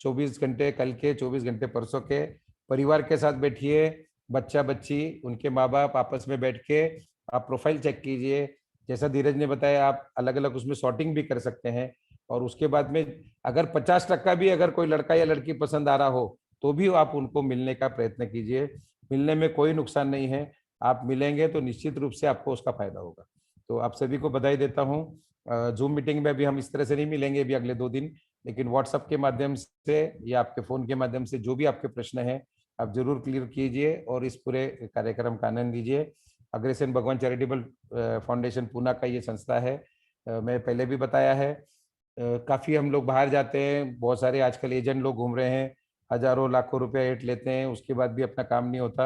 24 घंटे कल के, 24 घंटे परसों के, परिवार के साथ बैठिए, बच्चा बच्ची उनके माँ बाप आपस में बैठ के आप प्रोफाइल चेक कीजिए। जैसा धीरज ने बताया, आप अलग अलग उसमें सॉर्टिंग भी कर सकते हैं, और उसके बाद में अगर 50% भी अगर कोई लड़का या लड़की पसंद आ रहा हो तो भी आप उनको मिलने का प्रयत्न कीजिए। मिलने में कोई नुकसान नहीं है, आप मिलेंगे तो निश्चित रूप से आपको उसका फायदा होगा। तो आप सभी को बधाई देता हूँ। जूम मीटिंग में भी हम इस तरह से नहीं मिलेंगे अभी अगले 2 दिन, लेकिन व्हाट्सएप के माध्यम से या आपके फोन के माध्यम से जो भी आपके प्रश्न हैं आप जरूर क्लियर कीजिए और इस पूरे कार्यक्रम का आनंद लीजिए। अग्रसेन भगवान चैरिटेबल फाउंडेशन पूना का ये संस्था है, मैं पहले भी बताया है। काफी हम लोग बाहर जाते हैं, बहुत सारे आजकल एजेंट लोग घूम रहे हैं, हजारों लाखों रुपए ऐड लेते हैं, उसके बाद भी अपना काम नहीं होता।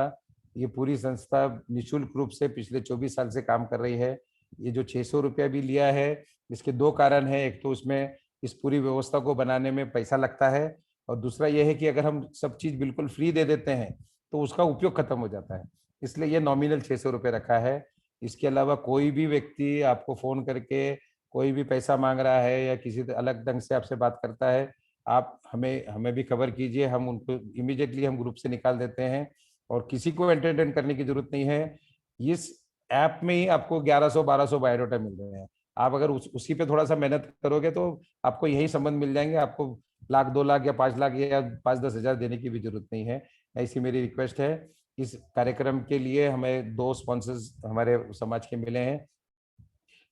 ये पूरी संस्था निःशुल्क रूप से पिछले 24 साल से काम कर रही है। ये जो 600 रुपया भी लिया है, इसके 2 कारण है। एक तो उसमें इस पूरी व्यवस्था को बनाने में पैसा लगता है, और दूसरा यह है कि अगर हम सब चीज बिल्कुल फ्री दे देते हैं तो उसका उपयोग खत्म हो जाता है, इसलिए ये नॉमिनल 600 रुपये रखा है। इसके अलावा कोई भी व्यक्ति आपको फोन करके कोई भी पैसा मांग रहा है या किसी अलग ढंग से आपसे बात करता है, आप हमें भी खबर कीजिए, हम उनको इमीडिएटली हम ग्रुप से निकाल देते हैं, और किसी को एंटरटेन करने की जरूरत नहीं है। इस ऐप में ही आपको 1100-1200 बायोडाटा मिल रहे हैं। आप अगर उसी पे थोड़ा सा मेहनत करोगे तो आपको यही संबंध मिल जाएंगे, आपको 1 लाख 2 लाख या 5 लाख या 5-10 हजार देने की भी जरूरत नहीं है। ऐसी मेरी रिक्वेस्ट है। इस कार्यक्रम के लिए हमें 2 स्पॉन्सर्स हमारे समाज के मिले हैं।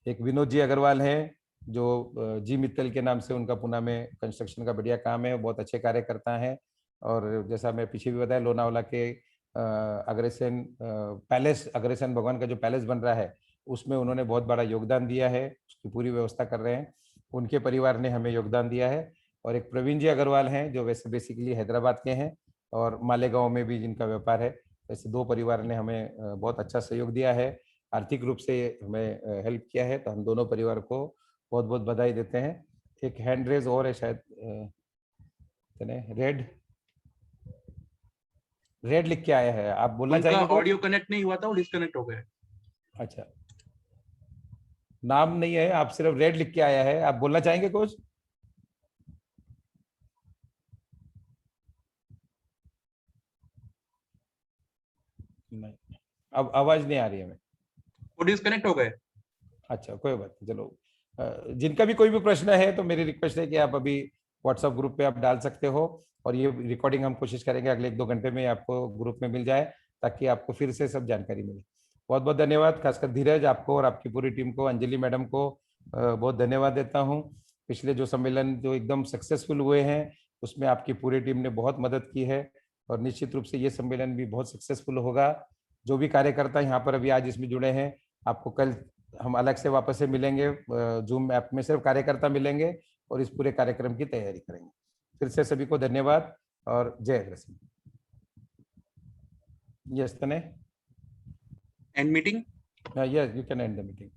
एक विनोद जी अग्रवाल हैं, जो जी मित्तल के नाम से उनका पुणे में कंस्ट्रक्शन का बढ़िया काम है, बहुत अच्छे कार्यकर्ता हैं। और जैसा मैं पीछे भी बताया, लोनावाला के अग्रसेन पैलेस, अग्रसेन भगवान का जो पैलेस बन रहा है उसमें उन्होंने बहुत बड़ा योगदान दिया है, उसकी पूरी व्यवस्था कर रहे हैं, उनके परिवार ने हमें योगदान दिया है। और एक प्रवीण जी अग्रवाल हैं जो वैसे बेसिकली हैदराबाद के हैं और मालेगांव में भी जिनका व्यापार है। वैसे 2 परिवार ने हमें बहुत अच्छा सहयोग दिया है, आर्थिक रूप से हमें हेल्प किया है, तो हम दोनों परिवार को बहुत बहुत बधाई देते हैं। एक हैंड रेज और है शायद, रेड लिख के आया है, आप बोलना चाहेंगे? ऑडियो कनेक्ट नहीं हुआ था, वो डिस्कनेक्ट हो गया। अच्छा, नाम नहीं है, आप सिर्फ रेड लिख के आया है, आप बोलना चाहेंगे कुछ? नहीं, अब आवाज नहीं आ रही है हमें। वो डिस्कनेक्ट हो गए। अच्छा, कोई बात नहीं, चलो जिनका भी कोई भी प्रश्न है तो मेरी रिक्वेस्ट है कि आप अभी व्हाट्सएप ग्रुप पे आप डाल सकते हो, और ये रिकॉर्डिंग हम कोशिश करेंगे अगले 1-2 घंटे में आपको ग्रुप में मिल जाए, ताकि आपको फिर से सब जानकारी मिले। बहुत बहुत धन्यवाद, खासकर धीरज आपको और आपकी पूरी टीम को, अंजलि मैडम को बहुत धन्यवाद देता हूँ। पिछले जो सम्मेलन जो एकदम सक्सेसफुल हुए हैं उसमें आपकी पूरी टीम ने बहुत मदद की है, और निश्चित रूप से ये सम्मेलन भी बहुत सक्सेसफुल होगा। जो भी कार्यकर्ता यहाँ पर अभी आज इसमें जुड़े हैं, आपको कल हम अलग से वापस से मिलेंगे, जूम ऐप में सिर्फ कार्यकर्ता मिलेंगे और इस पूरे कार्यक्रम की तैयारी करेंगे। फिर से सभी को धन्यवाद और जय अग्रसेन। यस तने and meeting. Yes, you can and the meeting.